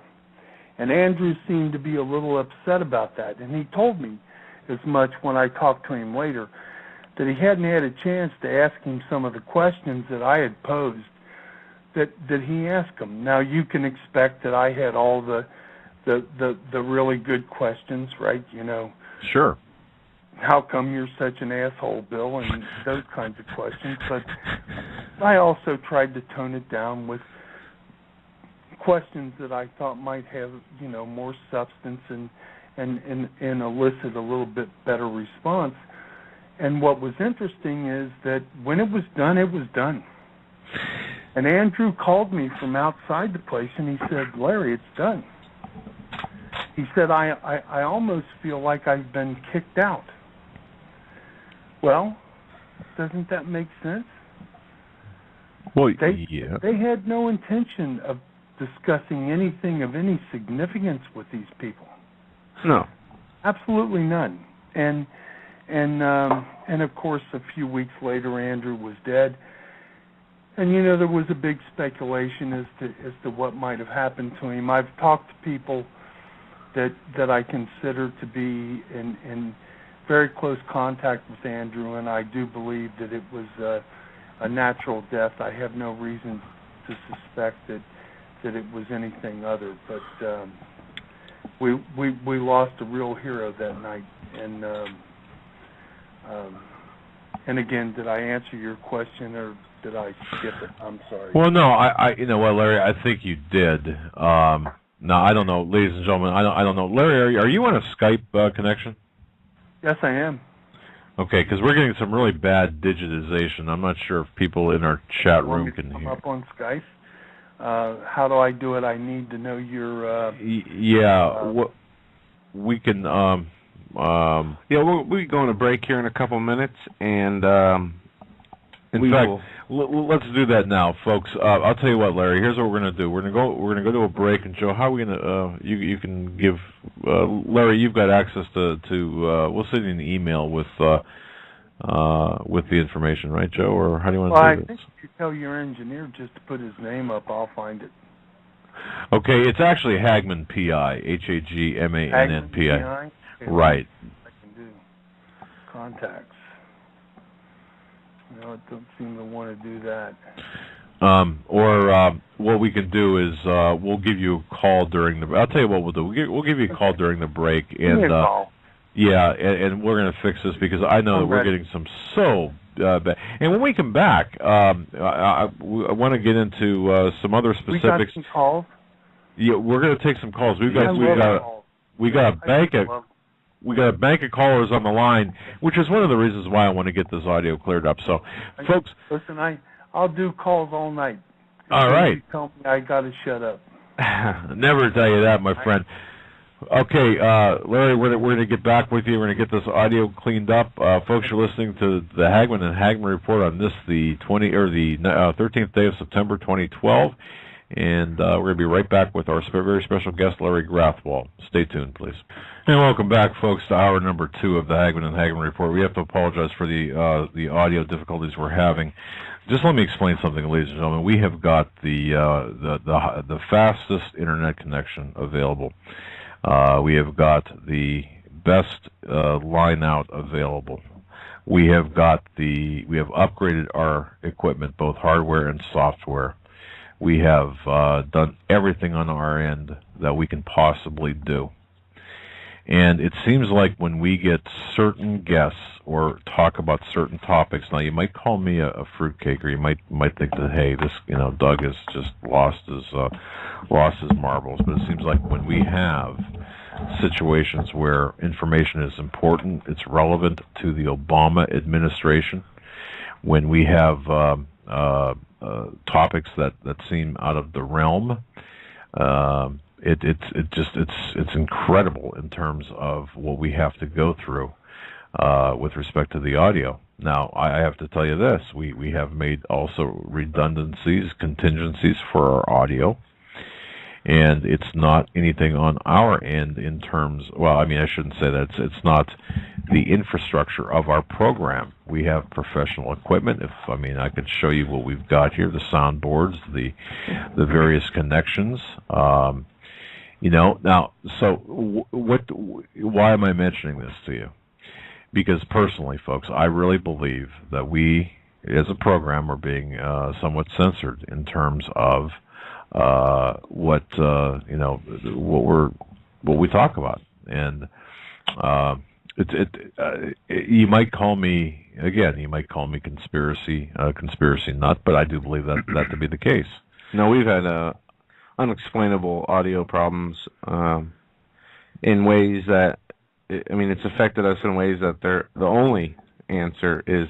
And Andrew seemed to be a little upset about that, and he told me as much when I talked to him later, that he hadn't had a chance to ask him some of the questions that I had posed that he asked them. Now you can expect that I had all the really good questions, right? You know, Sure. how come you're such an asshole, Bill, and those kinds of questions. But I also tried to tone it down with questions that I thought might have, you know, more substance and elicit a little bit better response. And what was interesting is that when it was done, it was done. And Andrew called me from outside the place, and he said, Larry, it's done. He said, I almost feel like I've been kicked out. Well, doesn't that make sense? Well, They had no intention of discussing anything of any significance with these people. No. Absolutely none. And of course, a few weeks later, Andrew was dead. And you know, there was a big speculation as to what might have happened to him. I've talked to people that I consider to be in very close contact with Andrew, and I do believe that it was a natural death. I have no reason to suspect that it was anything other. But we lost a real hero that night. And again, did I answer your question, or did I skip it? I'm sorry. Well, no, I you know what, Larry, I think you did. Now, I don't know, ladies and gentlemen, I don't know. Larry, are you on a Skype connection? Yes, I am. Okay, because we're getting some really bad digitization. I'm not sure if people in our chat room can come hear. Up on Skype. How do I do it? I need to know your. We can. We'll go on a break here in a couple minutes, and in fact, let's do that now, folks. I'll tell you what, Larry. Here's what we're going to do. We're going to go to a break, and Joe, how are we going to? You can give Larry. You've got access to. We'll send you an email with the information, right, Joe? Or how do you want to do this? I think if you tell your engineer just to put his name up, I'll find it. Okay, it's actually Hagmann PI, Hagmann PI. Okay, right. I can do contacts. No, I don't seem to want to do that. What we can do is we'll give you a call during the. I'll tell you what we'll do. We'll give you a call during the break, and and we're going to fix this because I know that we're getting some bad. And when we come back, I want to get into some other specifics. We got some calls. Yeah, we're going to take some calls. We got a bank of callers on the line, which is one of the reasons why I want to get this audio cleared up. So, folks, listen, I'll do calls all night. All right. You tell me I got to shut up. Never tell you that, my friend. Okay, Larry, we're going to get back with you. We're going to get this audio cleaned up. Folks, you're listening to the Hagmann Report on this, the 13th day of September, 2012. And we're going to be right back with our very special guest, Larry Grathwohl. Stay tuned, please. And welcome back, folks, to hour number 2 of the Hagmann Report. We have to apologize for the audio difficulties we're having. Just let me explain something, ladies and gentlemen. We have got the fastest internet connection available. We have got the best line out available. We have upgraded our equipment, both hardware and software. We have done everything on our end that we can possibly do. And it seems like when we get certain guests or talk about certain topics, now you might call me a fruitcake, or you might think that, hey, this Doug has just lost his marbles. But it seems like when we have situations where information is important, it's relevant to the Obama administration, when we have topics that seem out of the realm, it's incredible in terms of what we have to go through with respect to the audio. Now, I have to tell you this: we have made also redundancies, contingencies for our audio. And it's not anything on our end in terms, well, I mean, I shouldn't say that. It's not the infrastructure of our program. We have professional equipment. I could show you what we've got here, the soundboards, the various connections. Now, so why am I mentioning this to you? Because personally, folks, I really believe that we as a program, are being somewhat censored in terms of what we talk about, and you might call me conspiracy nut, but I do believe that to be the case. No, we've had unexplainable audio problems in ways that, it's affected us in ways that the only answer is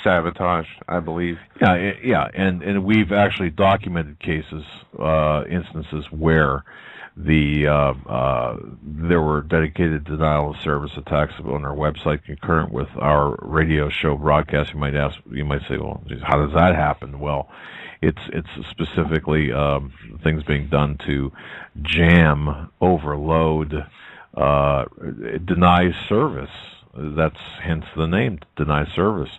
sabotage, I believe. Yeah, and we've actually documented cases, instances where there were dedicated denial of service attacks on our website concurrent with our radio show broadcast. You might say, well, geez, how does that happen? Well, it's specifically things being done to jam, overload, deny service. That's hence the name, deny service.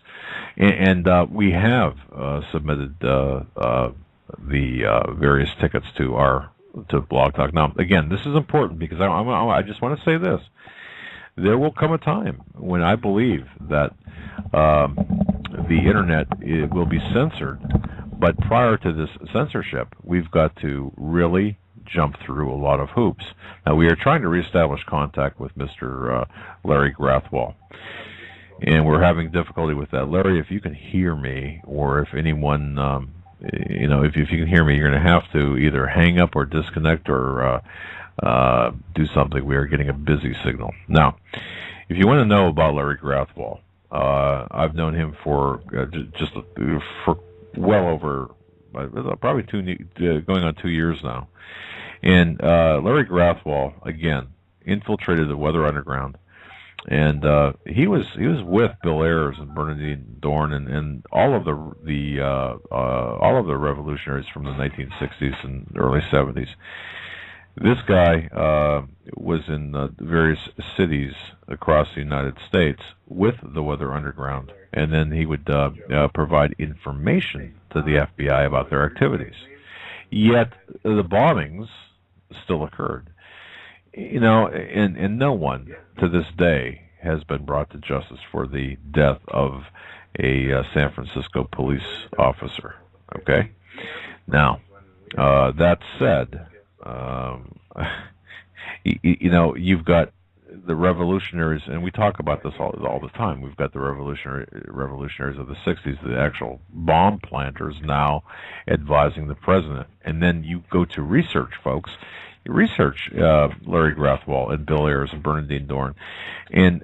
And we have submitted the various tickets to Blog Talk. Now, again, this is important because I just want to say this. There will come a time when I believe that the Internet will be censored, but prior to this censorship, we've got to really jump through a lot of hoops. Now, we are trying to reestablish contact with Mr. Larry Grathwohl, and we're having difficulty with that. Larry, if you can hear me, or if anyone, if you can hear me, you're going to have to either hang up or disconnect or do something. We are getting a busy signal. Now, if you want to know about Larry Grathwohl, I've known him for well over probably going on 2 years now. And Larry Grathwohl, again, infiltrated the Weather Underground, and he was with Bill Ayers and Bernardine Dorn and all of the revolutionaries from the 1960s and early 70s. This guy was in various cities across the United States with the Weather Underground, and then he would provide information to the FBI about their activities. Yet the bombings still occurred. And no one to this day has been brought to justice for the death of a San Francisco police officer. Okay? Now, that said, you've got the revolutionaries, and we talk about this all the time. We've got the revolutionaries of the 60s, the actual bomb planters now advising the president. And then you go to research, folks. You research Larry Grathwohl and Bill Ayers and Bernardine Dorn, and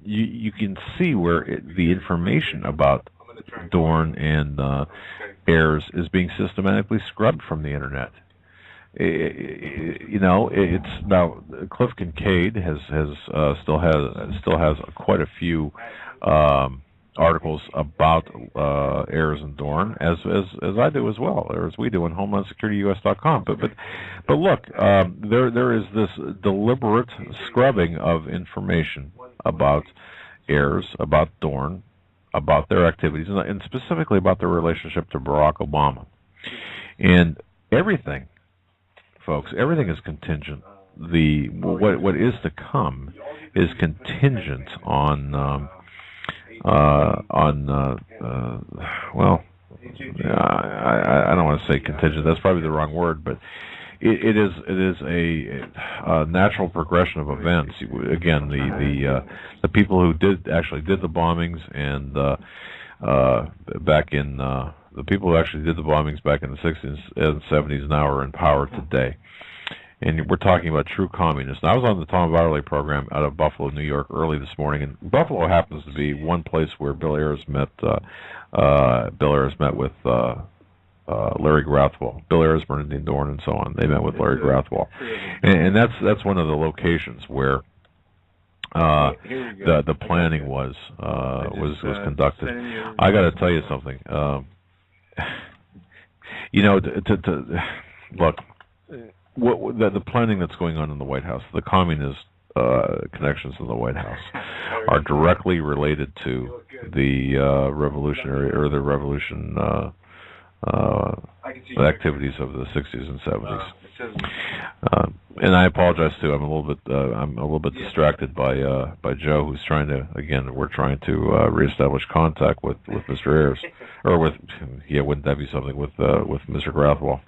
you can see where the information about Dorn and Ayers is being systematically scrubbed from the internet. It's now Cliff Kincaid still has quite a few articles about Ayers and Dorn, as I do as well, or as we do on HomelandSecurityUS.com. But look, there is this deliberate scrubbing of information about Ayers, about Dorn, about their activities, and specifically about their relationship to Barack Obama. And everything, folks, everything is contingent. What is to come is contingent on I don't want to say contingent. That's probably the wrong word, but it is a natural progression of events. Again, the people who did the bombings and the people who actually did the bombings back in the 60s and 70s now are in power today. And we're talking about true communists. Now, I was on the Tom Botterley program out of Buffalo, New York, early this morning, and Buffalo happens to be one place where Bill Ayers met with Larry Grathwohl. Bill Ayers, Bernardine Dorn, and so on. They met with Larry Grathwohl, and that's one of the locations where the planning was conducted. I got to tell you something. Look. The planning that's going on in the White House, the communist connections in the White House, are directly related to the revolutionary or the revolution activities of the 60s and 70s. And I apologize too. I'm a little bit distracted by Joe, who's trying to, again, we're trying to reestablish contact with Mr. Ayers, or wouldn't that be something with Mr. Grathwohl?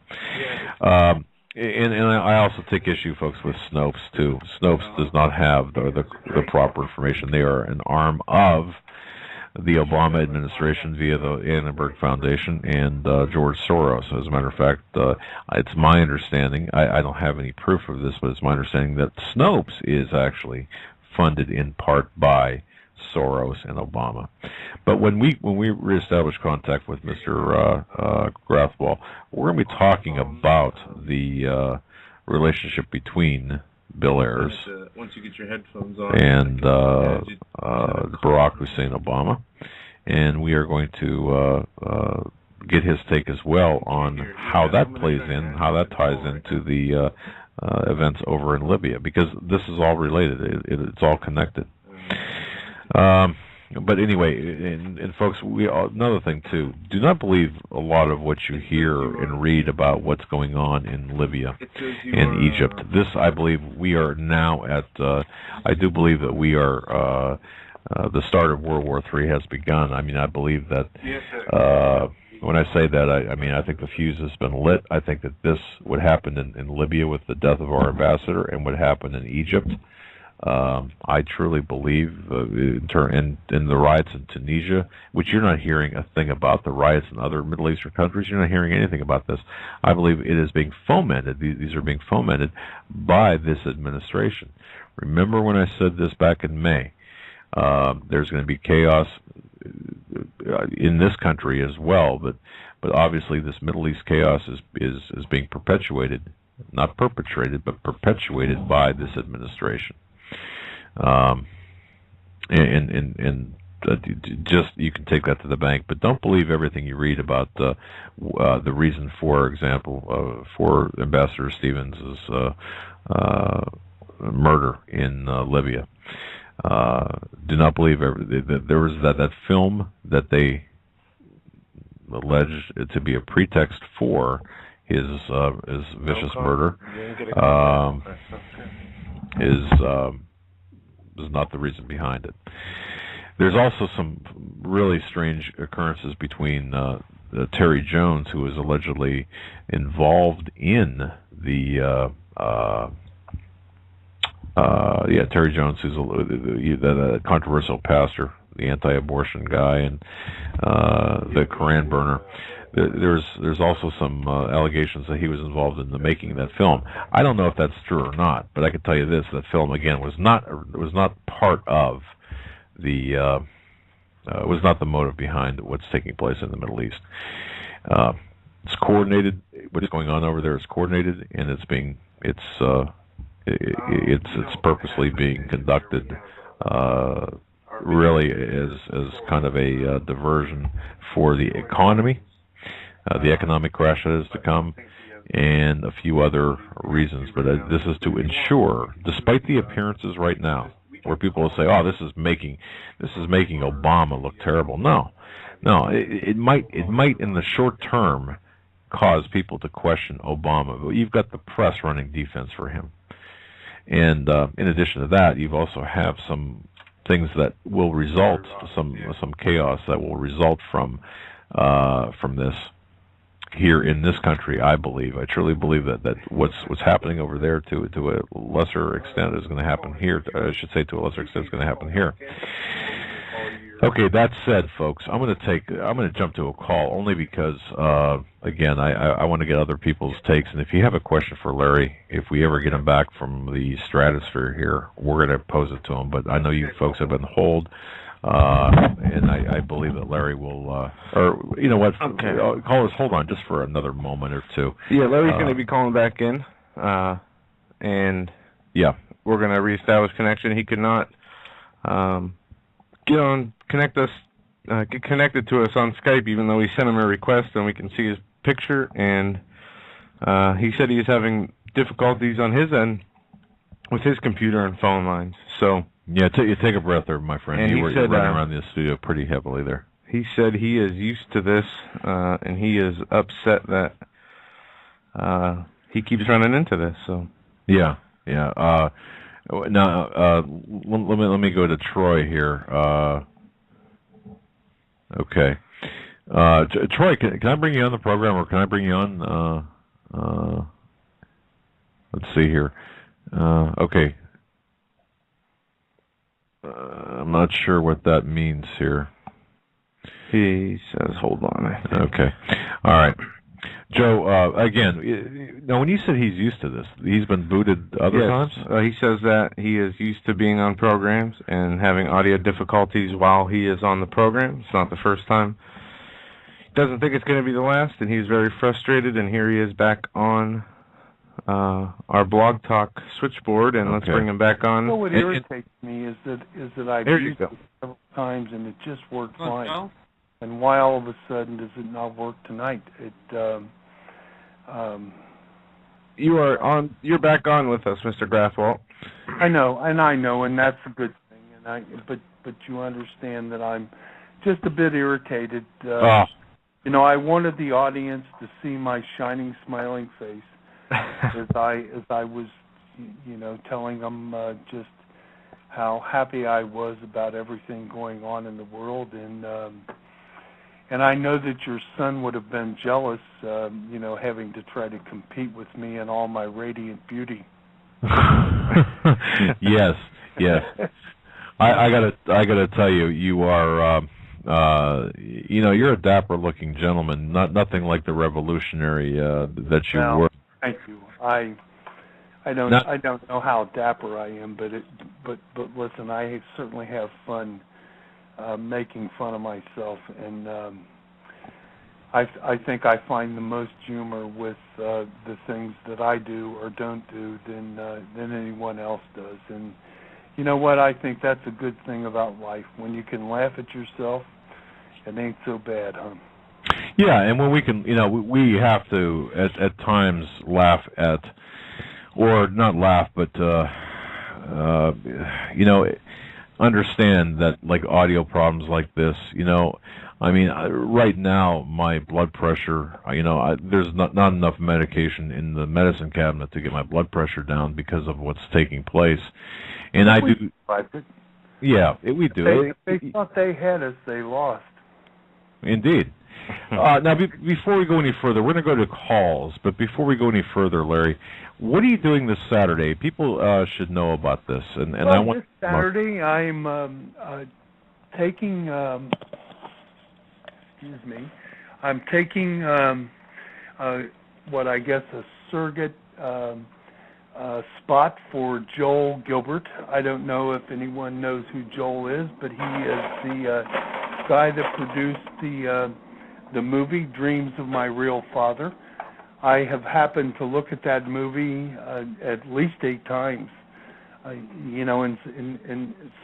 And I also take issue, folks, with Snopes too. Snopes does not have the proper information. They are an arm of the Obama administration via the Annenberg Foundation and George Soros. As a matter of fact, it's my understanding, I don't have any proof of this, but it's my understanding that Snopes is actually funded in part by Soros and Obama. But when we reestablish contact with Mr. Grathwohl, we're going to be talking about the relationship between Bill Ayers once you get your headphones on and Barack Hussein Obama, and we are going to get his take as well on how that plays in, how that ties into the events over in Libya, because this is all related. It's all connected. But anyway, and folks, another thing too, do not believe a lot of what you hear and read about what's going on in Libya and Egypt. This, I believe, we are now at, I do believe that we are, the start of World War III has begun. I mean, I believe that, when I say that, I mean, I think the fuse has been lit. I think that this would happen in Libya with the death of our ambassador and would happen in Egypt. I truly believe in the riots in Tunisia, which you're not hearing a thing about, the riots in other Middle Eastern countries, you're not hearing anything about this. I believe it is being fomented. These are being fomented by this administration. Remember when I said this back in May? There's going to be chaos in this country as well, but obviously this Middle East chaos is being perpetuated, not perpetrated, but perpetuated by this administration. Just you can take that to the bank, but don't believe everything you read about the reason, for example, for Ambassador Stevens' murder in Libya. Do not believe there was that film that they alleged to be a pretext for his vicious murder. Is not the reason behind it. There's also some really strange occurrences between Terry Jones, who is allegedly involved in the Terry Jones, who's the controversial pastor, the anti-abortion guy, and the Koran burner. There's also some allegations that he was involved in the making of that film. I don't know if that's true or not, but I can tell you this: that film again was not part of the was not the motive behind what's taking place in the Middle East. It's coordinated. What's going on over there is coordinated, and it's purposely being conducted. Really, as kind of a diversion for the economy. The economic crash that is to come, and a few other reasons. But this is to ensure, despite the appearances right now, where people will say, "Oh, this is making Obama look terrible." No, it might in the short term cause people to question Obama, but you've got the press running defense for him, and in addition to that, you also have some things that will result, some chaos that will result from this. Here in this country, I truly believe that what's happening over there to a lesser extent is going to happen here. I should say to a lesser extent is going to happen here. Okay, that said, folks, I'm going to jump to a call only because again, I want to get other people's takes, and if you have a question for Larry, if we ever get him back from the stratosphere here, we're going to pose it to him. But I know you folks have been on hold. And I believe that Larry will, or you know what? Okay. Callers, hold on just for another moment or two. Yeah, Larry's going to be calling back in, and yeah, we're going to reestablish connection. He could not get connected to us on Skype, even though we sent him a request and we can see his picture. And he said he's having difficulties on his end with his computer and phone lines. So. Yeah, take a breath there, my friend. And you were running around the studio pretty heavily there. He said he is used to this, and he is upset that he keeps running into this. So Yeah, yeah. Now, let me go to Troy here. Okay. Troy, can I bring you on the program, or can I bring you on? Let's see here. Okay. I'm not sure what that means here. He says, hold on. I think. Okay. All right. Joe, again, now when you said he's used to this, he's been booted other times? He says that he is used to being on programs and having audio difficulties while he is on the program. It's not the first time. He doesn't think it's going to be the last, and he's very frustrated, and here he is back on our Blog Talk switchboard, and let's bring him back on. Well, what irritates me is that I've used it several times, and it just worked fine. And why all of a sudden does it not work tonight? You're back on with us, Mr. Grathwohl. I know, and that's a good thing. But you understand that I'm just a bit irritated. You know, I wanted the audience to see my shining, smiling face as I was, you know, telling them just how happy I was about everything going on in the world, and I know that your son would have been jealous, you know, having to try to compete with me in all my radiant beauty. Yes. I gotta tell you, you are, you know, you're a dapper-looking gentleman. Nothing like the revolutionary that you were. Thank you. I don't know how dapper I am, but listen, I certainly have fun making fun of myself, and I think I find the most humor with the things that I do or don't do than anyone else does. And you know what? I think that's a good thing about life. When you can laugh at yourself, it ain't so bad, huh? Yeah, and when we can, you know, we have to at times laugh at, or not laugh, but you know, understand that like audio problems like this, you know, I mean, right now my blood pressure, you know, there's not enough medication in the medicine cabinet to get my blood pressure down because of what's taking place, and I do. Yeah, we do. They thought they had us, they lost. Indeed. Now, before we go any further, we're going to go to calls. But before we go any further, Larry, what are you doing this Saturday? People should know about this. And well, I want this Saturday I'm taking. Excuse me. I'm taking what I guess a surrogate spot for Joel Gilbert. I don't know if anyone knows who Joel is, but he is the guy that produced the movie Dreams of My Real Father. I have happened to look at that movie at least 8 times. You know, and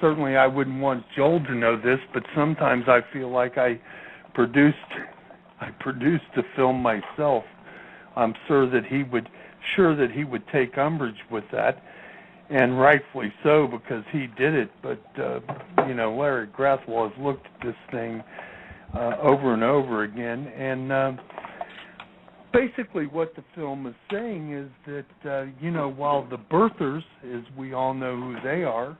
certainly I wouldn't want Joel to know this, but sometimes I feel like I produced the film myself. I'm sure that he would take umbrage with that, and rightfully so, because he did it. But you know, Larry Grathwohl has looked at this thing over and over again, and basically what the film is saying is that you know, while the birthers, as we all know who they are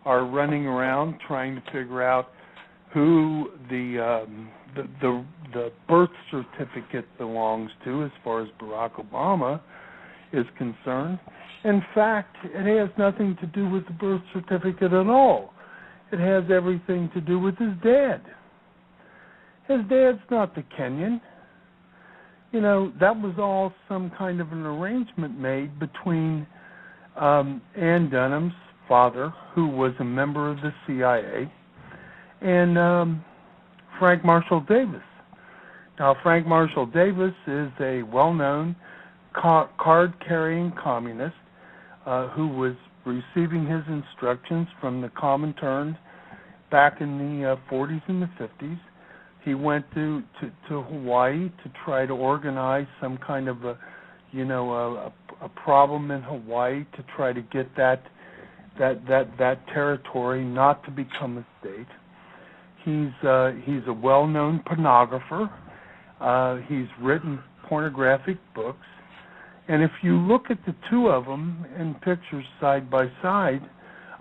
running around trying to figure out who the birth certificate belongs to, as far as Barack Obama is concerned. In fact, it has nothing to do with the birth certificate at all. It has everything to do with his dad. His dad's not the Kenyan. You know, that was all some kind of an arrangement made between Ann Dunham's father, who was a member of the CIA, and Frank Marshall Davis. Now, Frank Marshall Davis is a well-known card-carrying communist who was receiving his instructions from the Comintern back in the 40s and the 50s. He went to Hawaii to try to organize some kind of a problem in Hawaii to try to get that territory not to become a state. He's a well-known pornographer. He's written pornographic books, And if you look at the two of them in pictures side by side,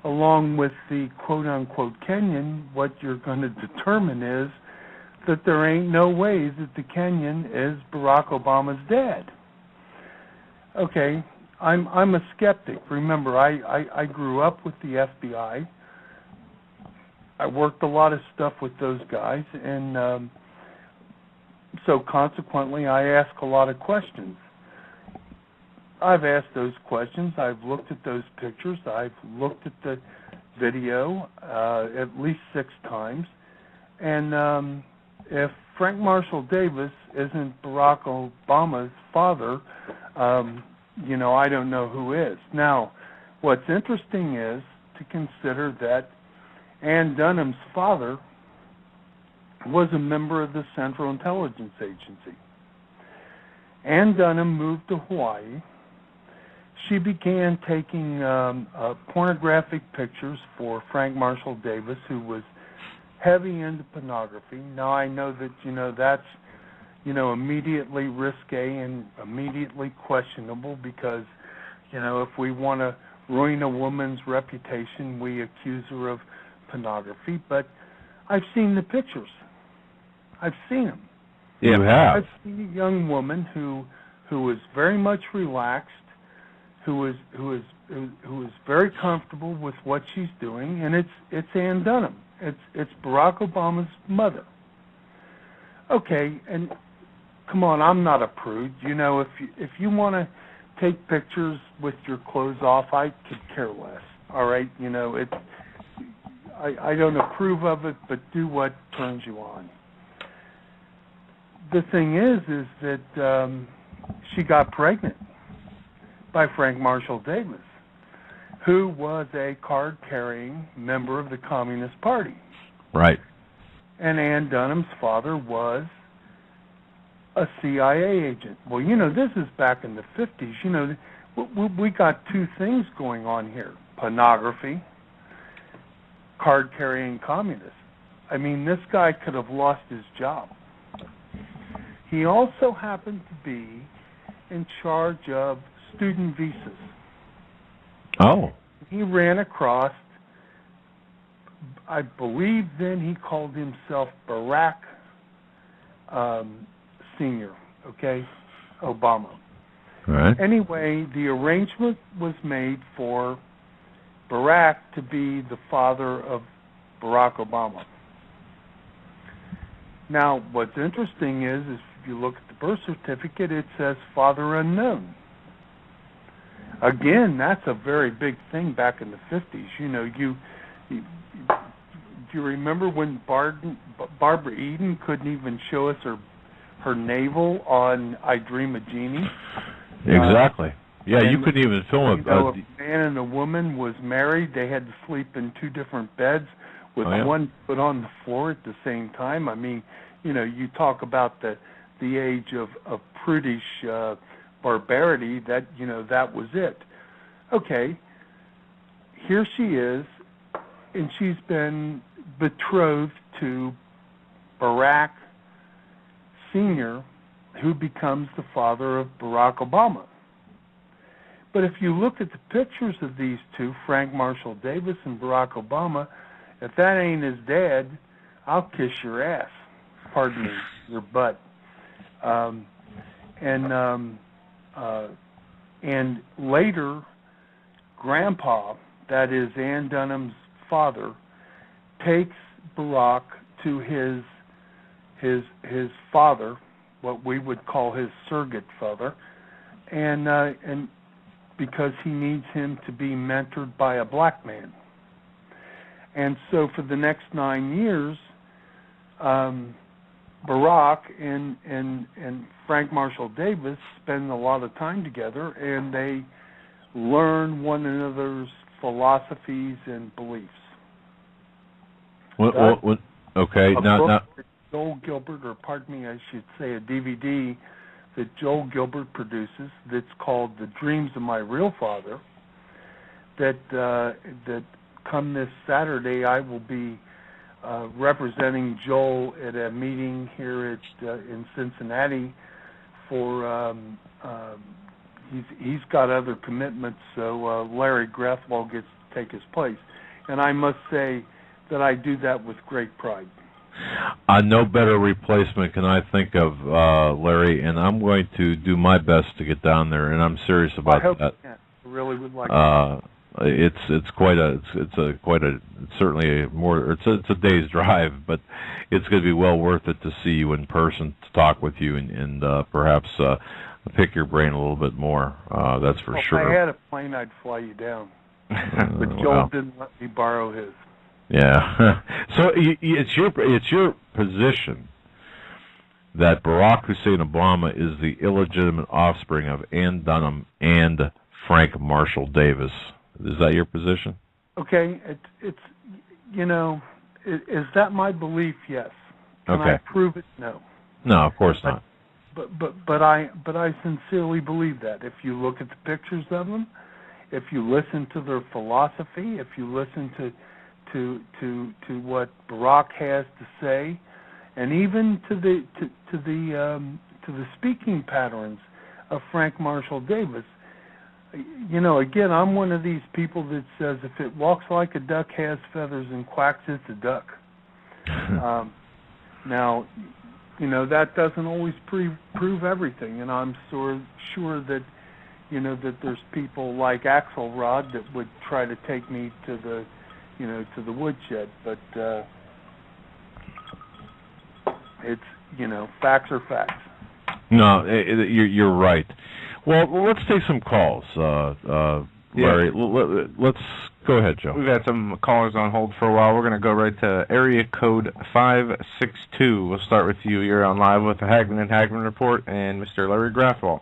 along with the quote-unquote Kenyan, what you're going to determine is that there ain't no way that the Kenyan is Barack Obama's dad. Okay, I'm a skeptic. Remember, I grew up with the FBI. I worked a lot of stuff with those guys, and so consequently I ask a lot of questions. I've asked those questions. I've looked at those pictures. I've looked at the video at least 6 times. And if Frank Marshall Davis isn't Barack Obama's father, I don't know who is. Now, what's interesting is to consider that Ann Dunham's father was a member of the Central Intelligence Agency. Ann Dunham moved to Hawaii. She began taking pornographic pictures for Frank Marshall Davis, who was heavy into pornography. Now, I know that, that's, immediately risque and immediately questionable because, if we want to ruin a woman's reputation, we accuse her of pornography. But I've seen the pictures. I've seen them. You have. I've seen a young woman who is very much relaxed, who is very comfortable with what she's doing, and it's Ann Dunham. It's Barack Obama's mother. Okay, and come on, I'm not a prude. If you want to take pictures with your clothes off, I could care less. All right, I don't approve of it, but do what turns you on. The thing is that she got pregnant by Frank Marshall Davis, who was a card-carrying member of the Communist Party. Right. And Ann Dunham's father was a CIA agent. Well, this is back in the 50s. We got two things going on here: pornography, card-carrying communists. I mean, this guy could have lost his job. He also happened to be in charge of student visas. Oh. He ran across, I believe then he called himself Barack Sr., okay, Obama. All right. Anyway, the arrangement was made for Barack to be the father of Barack Obama. Now, what's interesting is if you look at the birth certificate, it says father unknown. Again, that's a very big thing back in the 50s. Do you remember when Barbara Eden couldn't even show us her navel on I Dream of Jeannie? Exactly. Yeah, you couldn't even film it. If a man and a woman was married, they had to sleep in 2 different beds with one foot on the floor at the same time. I mean, you talk about the age of prudish barbarity, that was it. Okay, here she is, and she's been betrothed to Barack Sr., who becomes the father of Barack Obama. But if you look at the pictures of these two, Frank Marshall Davis and Barack Obama, if that ain't his dad, I'll kiss your ass. Pardon me, your butt. And later, Grandpa, that is Ann Dunham's father, takes Barack to his father, what we would call his surrogate father, and because he needs him to be mentored by a black man. And so for the next 9 years, Barack and Frank Marshall Davis spend a lot of time together, and they learn one another's philosophies and beliefs. What, okay, now Joel Gilbert, or pardon me, I should say a DVD that Joel Gilbert produces that's called The Dreams of My Real Father, that come this Saturday I will be representing Joel at a meeting here in Cincinnati for he's got other commitments, so Larry Grathwohl gets to take his place. And I must say that I do that with great pride. No better replacement can I think of, Larry, and I'm going to do my best to get down there, and I'm serious about I hope that. you can. I really would like to. It's certainly it's a day's drive, but it's going to be well worth it to see you in person, to talk with you, and perhaps pick your brain a little bit more. That's for sure. If I had a plane, I'd fly you down, but Joel didn't let me borrow his. Yeah. So it's your position that Barack Hussein Obama is the illegitimate offspring of Ann Dunham and Frank Marshall Davis. Is that your position? Okay, it's is that my belief? Yes. Can Okay. I prove it? No. No, of course not. But I sincerely believe that. If you look at the pictures of them, if you listen to their philosophy, if you listen to what Barack has to say, and even to the speaking patterns of Frank Marshall Davis. Again, I'm one of these people that says if it walks like a duck, has feathers, and quacks, it's a duck. Now, that doesn't always prove everything, and I'm sure that, that there's people like Axelrod that would try to take me to the woodshed, but it's, facts are facts. No, you're right. Well, let's take some calls, Larry. Yeah. Let's go ahead, Joe. We've had some callers on hold for a while. We're going to go right to area code 562. We'll start with you. You're on live with the Hagmann Report and Mr. Larry Grathwohl.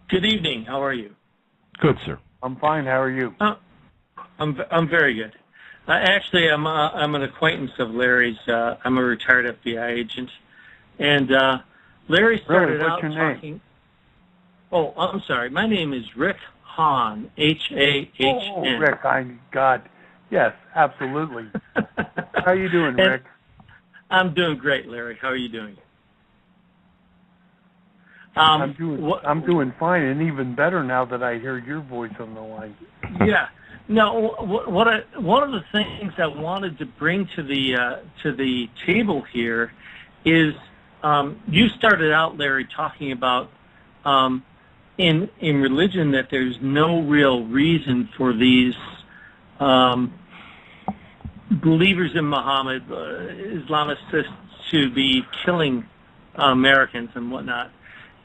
Good evening. How are you? Good, sir. I'm fine. How are you? I'm very good. Actually, I'm an acquaintance of Larry's. I'm a retired FBI agent, and Larry started out talking. Oh, I'm sorry. My name is Rick Hahn, Hahn. Oh, Rick, God. Yes, absolutely. How you doing, Rick? I'm doing great, Larry. How are you doing? I'm doing fine, and even better now that I hear your voice on the line. Yeah. No, one of the things I wanted to bring to the table here is you started out, Larry, talking about in religion that there's no real reason for these believers in Muhammad, Islamicists, to be killing Americans and whatnot.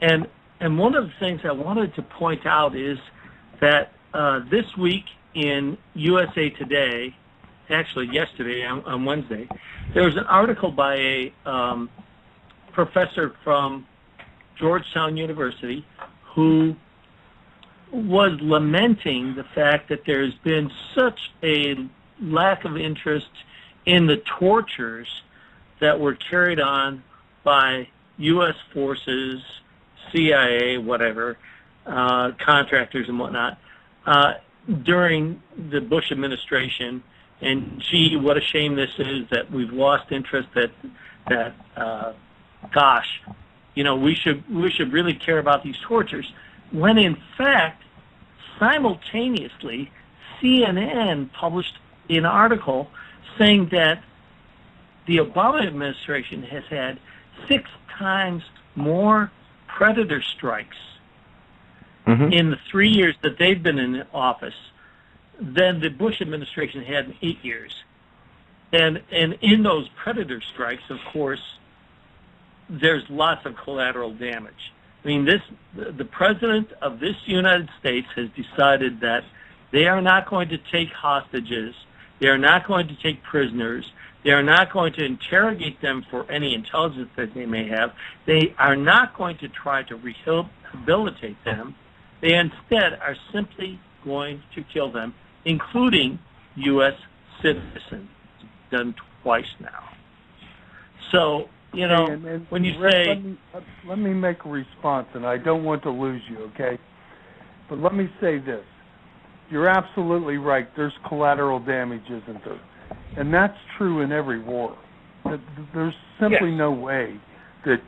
And one of the things I wanted to point out is that this week in USA Today, actually yesterday on Wednesday, there was an article by a professor from Georgetown University who was lamenting the fact that there's been such a lack of interest in the tortures that were carried on by U.S. forces, CIA, whatever, contractors and whatnot, during the Bush administration. And gee, what a shame this is that we've lost interest, that gosh, we should really care about these tortures, when in fact, simultaneously, CNN published an article saying that the Obama administration has had 6 times more predator strikes in the 3 years that they've been in office than the Bush administration had in 8 years. And in those predator strikes, of course, there's lots of collateral damage. I mean, the president of this United States has decided that they are not going to take hostages, they are not going to take prisoners, they are not going to interrogate them for any intelligence that they may have, they are not going to try to rehabilitate them, they instead are simply going to kill them, including U.S. citizens, done twice now. So, when you Rick, say... Let me make a response, and I don't want to lose you, okay? But let me say this. You're absolutely right. There's collateral damage, isn't there? And that's true in every war. There's simply no way that,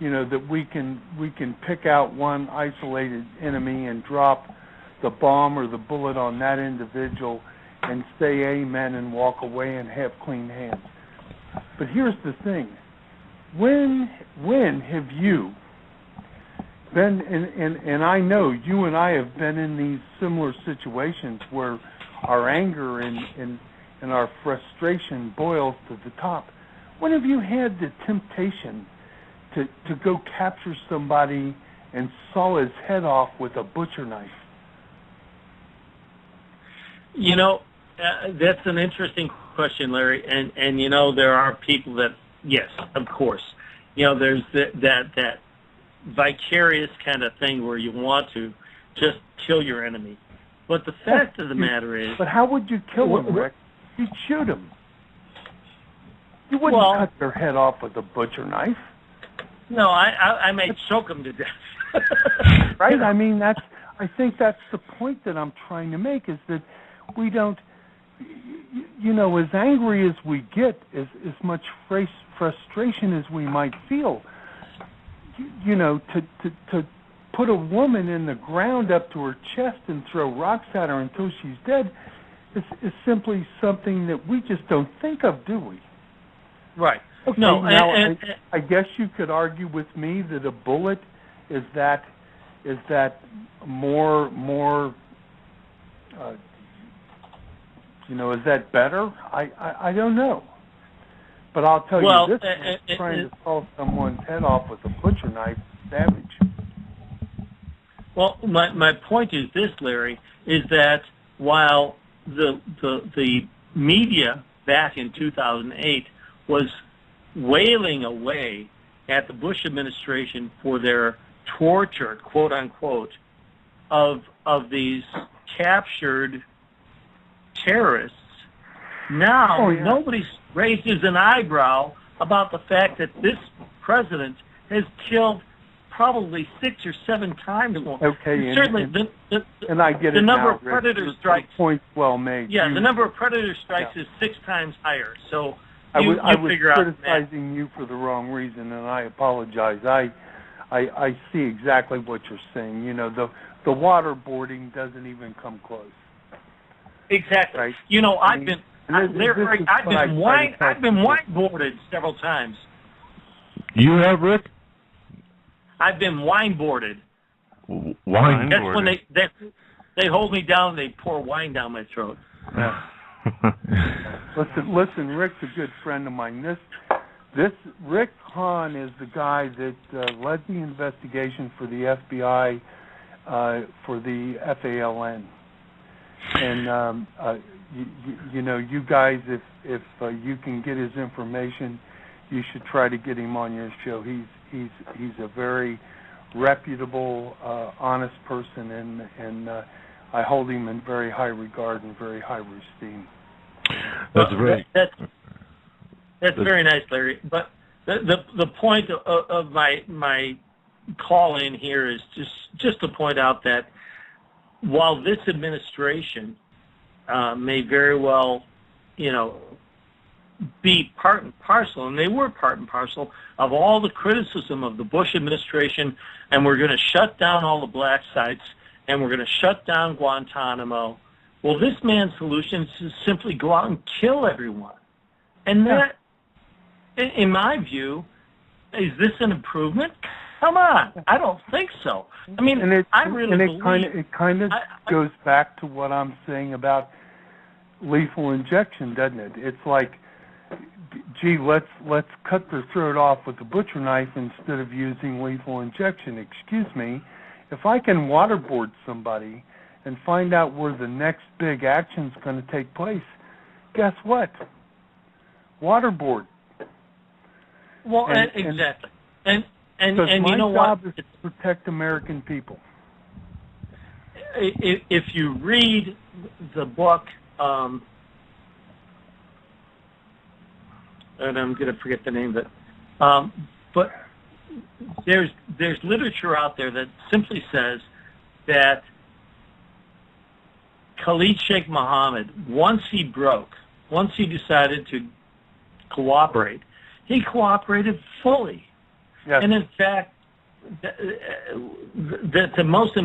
that we can pick out one isolated enemy and drop the bomb or the bullet on that individual and say amen and walk away and have clean hands. But here's the thing. When have you been, and I know you and I have been in these similar situations where our anger and our frustration boils to the top. When have you had the temptation to go capture somebody and saw his head off with a butcher knife? That's an interesting question, Larry. And there are people that, yes, of course. There's that vicarious kind of thing where you want to just kill your enemy. But the fact of the matter is... But how would you kill him, Rick? You'd shoot him. You wouldn't cut their head off with a butcher knife. No, I may choke them to death. Right? I mean, I think that's the point that I'm trying to make, is that we don't... as angry as we get, as much frustration as we might feel, to put a woman in the ground up to her chest and throw rocks at her until she's dead is simply something that we just don't think of, do we? Right. Okay, no, now I guess you could argue with me that a bullet is that more is that better? I don't know. But I'll tell you this, trying to saw someone's head off with a butcher knife is savage. Well, my point is this, Larry, is that while the media back in 2008 was wailing away at the Bush administration for their torture, quote unquote, of these captured terrorists, now nobody raises an eyebrow about the fact that this president has killed probably 6 or 7 times more. Okay, and certainly and I get the it number now, of predator Rick. strikes. Point's well made. Yeah, the number of predator strikes is 6 times higher. So I was figure out criticizing you for the wrong reason, and I apologize. I see exactly what you're saying. The waterboarding doesn't even come close. Exactly. Right? I've been wineboarded several times. You have, Rick? I've been wineboarded. Wine. That's when they hold me down and they pour wine down my throat. Yeah. Listen. Rick's a good friend of mine. This Rick Hahn is the guy that led the investigation for the FBI for the FALN. And you guys, if you can get his information, you should try to get him on your show. He's a very reputable, honest person, and I hold him in very high regard and very high esteem. That's very nice, Larry. But the point of my call in here is just to point out that while this administration may very well, be part and parcel, and they were part and parcel of all the criticism of the Bush administration, and we're going to shut down all the black sites, and we're going to shut down Guantanamo. Well, this man's solution is to simply go out and kill everyone. And that, in my view, is this an improvement? Come on, I don't think so. I mean, I really believe... It kind of goes back to what I'm saying about lethal injection, doesn't it? It's like, gee, let's cut their throat off with a butcher knife instead of using lethal injection. Excuse me, if I can waterboard somebody and find out where the next big action's going to take place, guess what? Waterboard. Well, exactly. And my you know job what? is to protect American people. If you read the book, and I'm going to forget the name of it, but there's literature out there that simply says that Khalid Sheikh Mohammed, once he decided to cooperate, he cooperated fully. Yes. And in fact, the most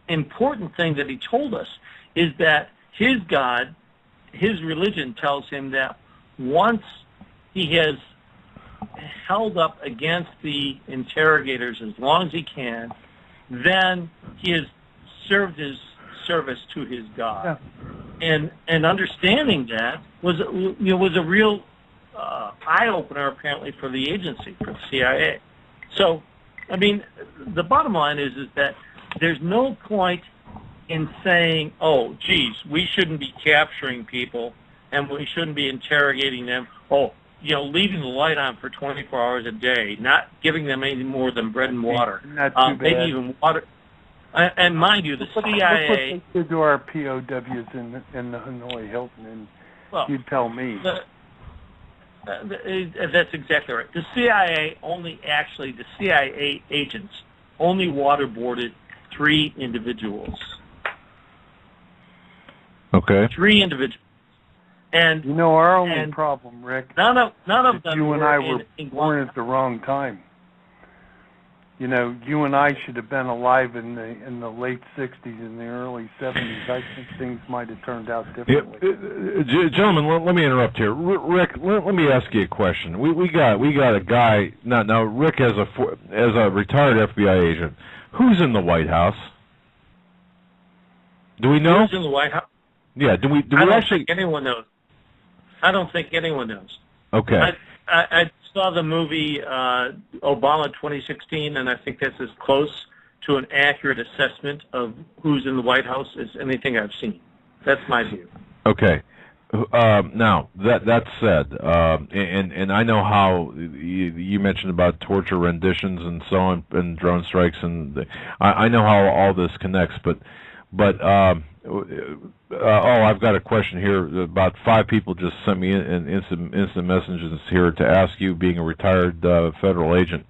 important thing that he told us is that his God, his religion tells him that once he has held up against the interrogators as long as he can, then he has served his service to his God. Yeah. And understanding that was a real eye opener apparently for the agency, for the CIA. So, I mean, the bottom line is that there's no point in saying, oh, geez, we shouldn't be capturing people and we shouldn't be interrogating them. Oh, leaving the light on for 24 hours a day, not giving them anything more than bread and water. Not too bad. Maybe even water. And mind you, the CIA... Look what they did to our POWs in the Hanoi Hilton, and you'd tell me. That's exactly right. The CIA agents only waterboarded 3 individuals. Okay. 3 individuals. And our only problem, Rick, none of them you and I were in born at the wrong time. You and I should have been alive in the late '60s and the early '70s. I think things might have turned out differently. Gentlemen, let me interrupt here. Rick, let me ask you a question. We got a guy now. Rick, as a retired FBI agent, who's in the White House? Do we know? Who's in the White House? Yeah. Do we actually? Think anyone knows. I don't think anyone knows. Okay. I saw the movie Obama 2016, and I think that's as close to an accurate assessment of who's in the White House as anything I've seen. That's my view. Okay. Now that said, and I know how you mentioned about torture renditions and so on, and drone strikes, and I know how all this connects, but I've got a question here. About 5 people just sent me in instant messages here to ask you, being a retired federal agent,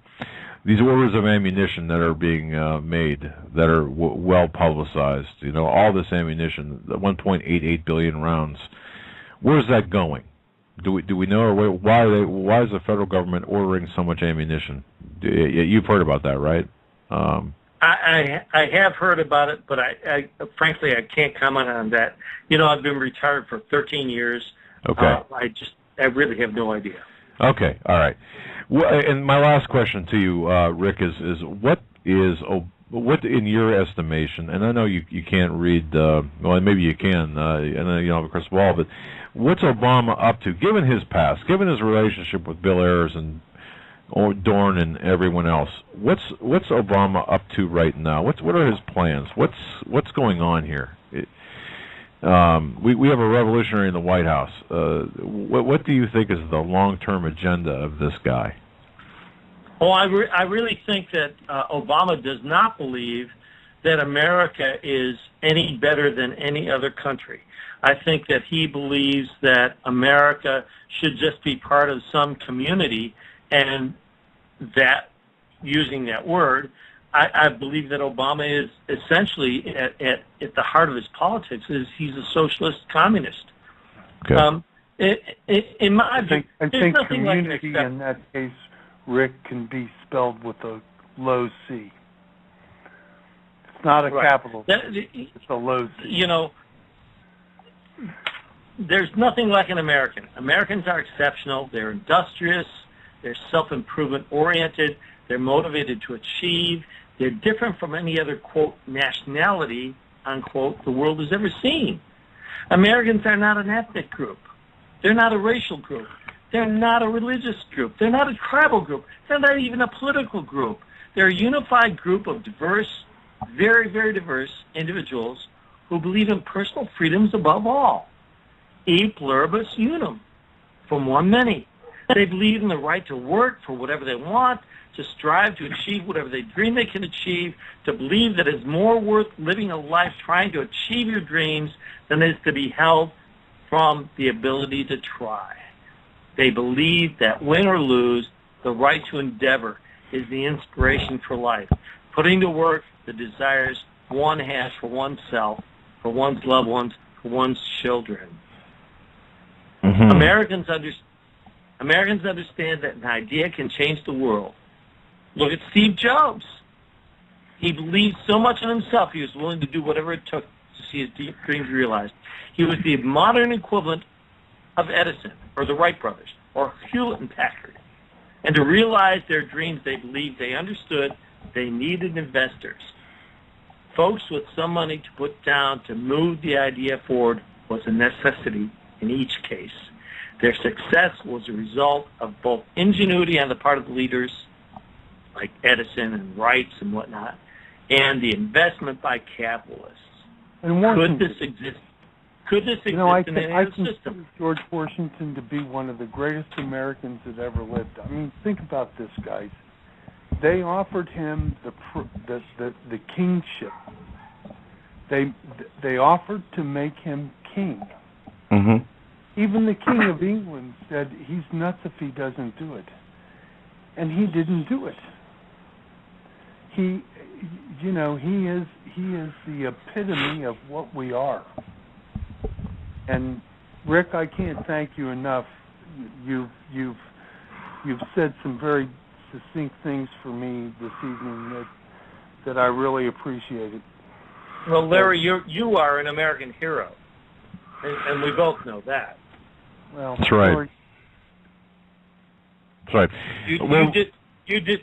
these orders of ammunition that are being made, that are well publicized, all this ammunition, 1.88 billion rounds, where's that going? Do we know, or why is the federal government ordering so much ammunition? You've heard about that, right? I have heard about it, but I frankly I can't comment on that. I've been retired for 13 years. Okay. I really have no idea. Okay, all right. Well, and my last question to you, Rick, is what in your estimation, and I know you can't read, well, maybe you can, and you don't have a crystal ball, but what's Obama up to, given his past, given his relationship with Bill Ayers and Dorn and everyone else? What's Obama up to right now? What are his plans? What's going on here? We have a revolutionary in the White House. What do you think is the long-term agenda of this guy? Oh, I really think that Obama does not believe that America is any better than any other country. I think that he believes that America should just be part of some community, and that, using that word, I believe that Obama is essentially at the heart of his politics is he's a socialist communist. Okay. In my view, I think community in that case, Rick, can be spelled with a low C. It's not a capital C. It's a low C. There's nothing like an American. Americans are exceptional. They're industrious. They're self-improvement oriented. They're motivated to achieve. They're different from any other, quote, nationality, unquote, the world has ever seen. Americans are not an ethnic group. They're not a racial group. They're not a religious group. They're not a tribal group. They're not even a political group. They're a unified group of diverse, very, very diverse individuals who believe in personal freedoms above all. E pluribus unum, from one many. They believe in the right to work for whatever they want, to strive to achieve whatever they dream they can achieve, to believe that it's more worth living a life trying to achieve your dreams than is to be held from the ability to try. They believe that win or lose, the right to endeavor is the inspiration for life, putting to work the desires one has for oneself, for one's loved ones, for one's children. Mm-hmm. Americans understand that an idea can change the world. Look at Steve Jobs. He believed so much in himself, he was willing to do whatever it took to see his deep dreams realized. He was the modern equivalent of Edison or the Wright brothers or Hewlett and Packard. And to realize their dreams, they believed, they understood, they needed investors. Folks with some money to put down to move the idea forward was a necessity in each case. Their success was a result of both ingenuity on the part of the leaders, like Edison and Wrights and whatnot, and the investment by capitalists. And could this exist? Could this exist in any other system? I consider George Washington to be one of the greatest Americans that ever lived. I mean, think about this, guys. They offered him the kingship. They offered to make him king. Mm-hmm. Even the King of England said he's nuts if he doesn't do it, and he didn't do it. He is the epitome of what we are. And Rick, I can't thank you enough. You've said some very succinct things for me this evening that I really appreciated. Well, Larry, you are an American hero, and we both know that. Well, that's right. That's right. You did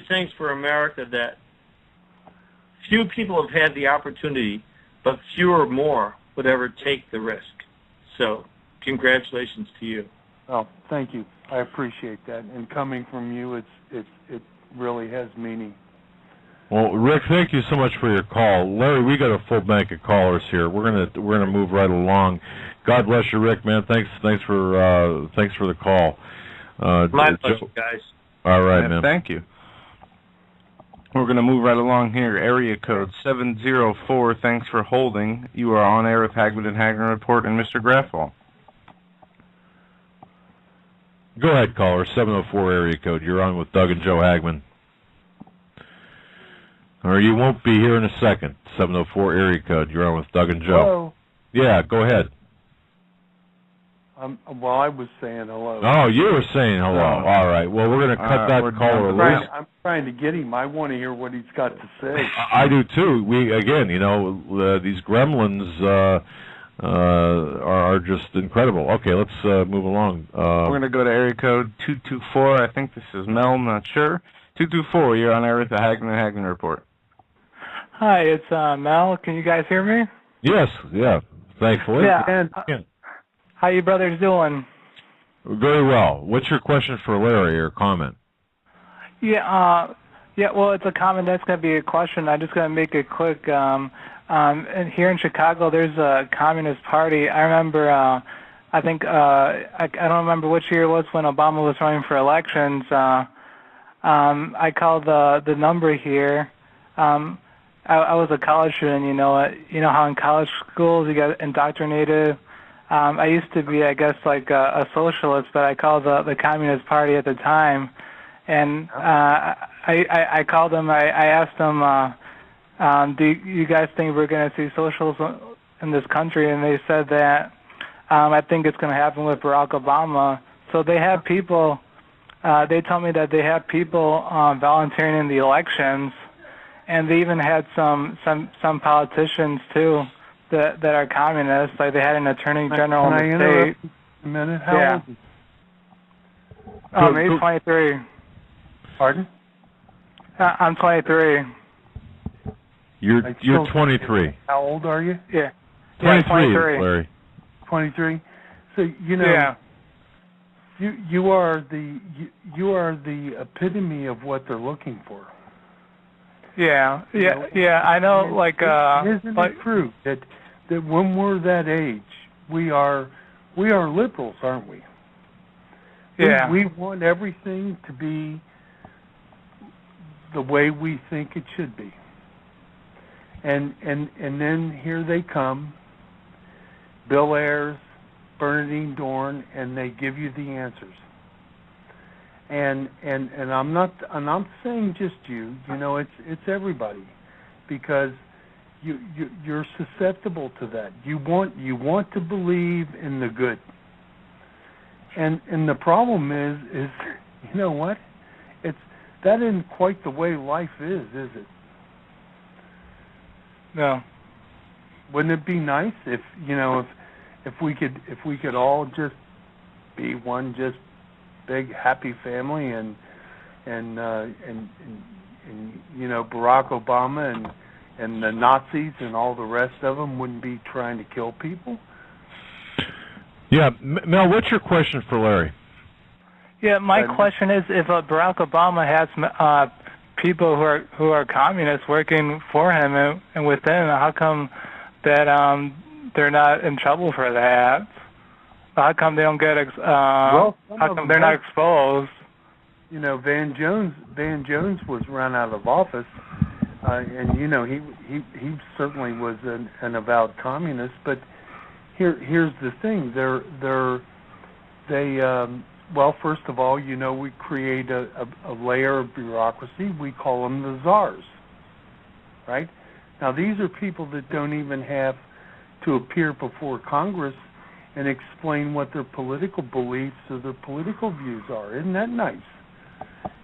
things for America that few people have had the opportunity, but fewer more would ever take the risk. So, congratulations to you. Oh, thank you. I appreciate that. And coming from you, it really has meaning. Well, Rick, thank you so much for your call. Larry, we got a full bank of callers here. We're gonna move right along. God bless you, Rick, man. Thanks for the call. My pleasure, guys. All right, man. Thank you. We're going to move right along here. Area code 704. Thanks for holding. You are on air with Hagmann and Hagmann Report and Mr. Grathwohl. Go ahead, caller. 704 area code. You're on with Doug and Joe Hagmann. Or you won't be here in a second. 704 area code. You're on with Doug and Joe. Hello. Yeah, go ahead. Well, I was saying hello. Oh, you were saying hello. All right. Well, we're going to cut that caller loose. I'm trying to get him. I want to hear what he's got to say. I do too. These gremlins are just incredible. Okay, let's move along. We're going to go to area code 224. I think this is Mel. I'm not sure. 224. You're on air with the Hagmann Report. Hi, it's Mel. Can you guys hear me? Yes. Yeah. Thankfully. Yeah. How you brothers doing? Very well. What's your question for Larry or comment? Yeah, well, it's a comment. That's going to be a question. I'm just going to make it quick. And here in Chicago, there's a Communist Party. I remember, I don't remember which year it was when Obama was running for elections. I called the number here. I was a college student, you know how in college schools you get indoctrinated. I used to be, I guess, like a socialist, but I called the Communist Party at the time, and I called them. I asked them, do you guys think we're going to see socialism in this country? And they said that I think it's going to happen with Barack Obama. So they have people. They told me that they have people volunteering in the elections, and they even had some politicians too. That are communists, like they had an attorney general in the state. A minute, how old is he? Maybe 23. Pardon? I'm 23. You're 23. How old are you? Yeah. 23, Larry. 23. So you are the epitome of what they're looking for. Yeah. I know. Isn't it true that when we're that age, we are liberals, aren't we? Yeah. We want everything to be the way we think it should be. And then here they come, Bill Ayers, Bernadine Dorn, and they give you the answers. And I'm saying just you. It's everybody, because you're susceptible to that. You want to believe in the good. And the problem is you know what? It's that isn't quite the way life is it? No. Wouldn't it be nice if we could all just be one just big happy family, and Barack Obama and the Nazis and all the rest of them wouldn't be trying to kill people? Yeah, Mel, what's your question for Larry? Yeah, my question is, if Barack Obama has people who are communists working for him and within, how come that they're not in trouble for that? How come they don't get? How come they're not exposed? Van Jones was run out of office, and he certainly was an avowed communist. But here's the thing: well, first of all, we create a layer of bureaucracy. We call them the czars, right? Now, these are people that don't even have to appear before Congress and explain what their political beliefs or their political views are. Isn't that nice?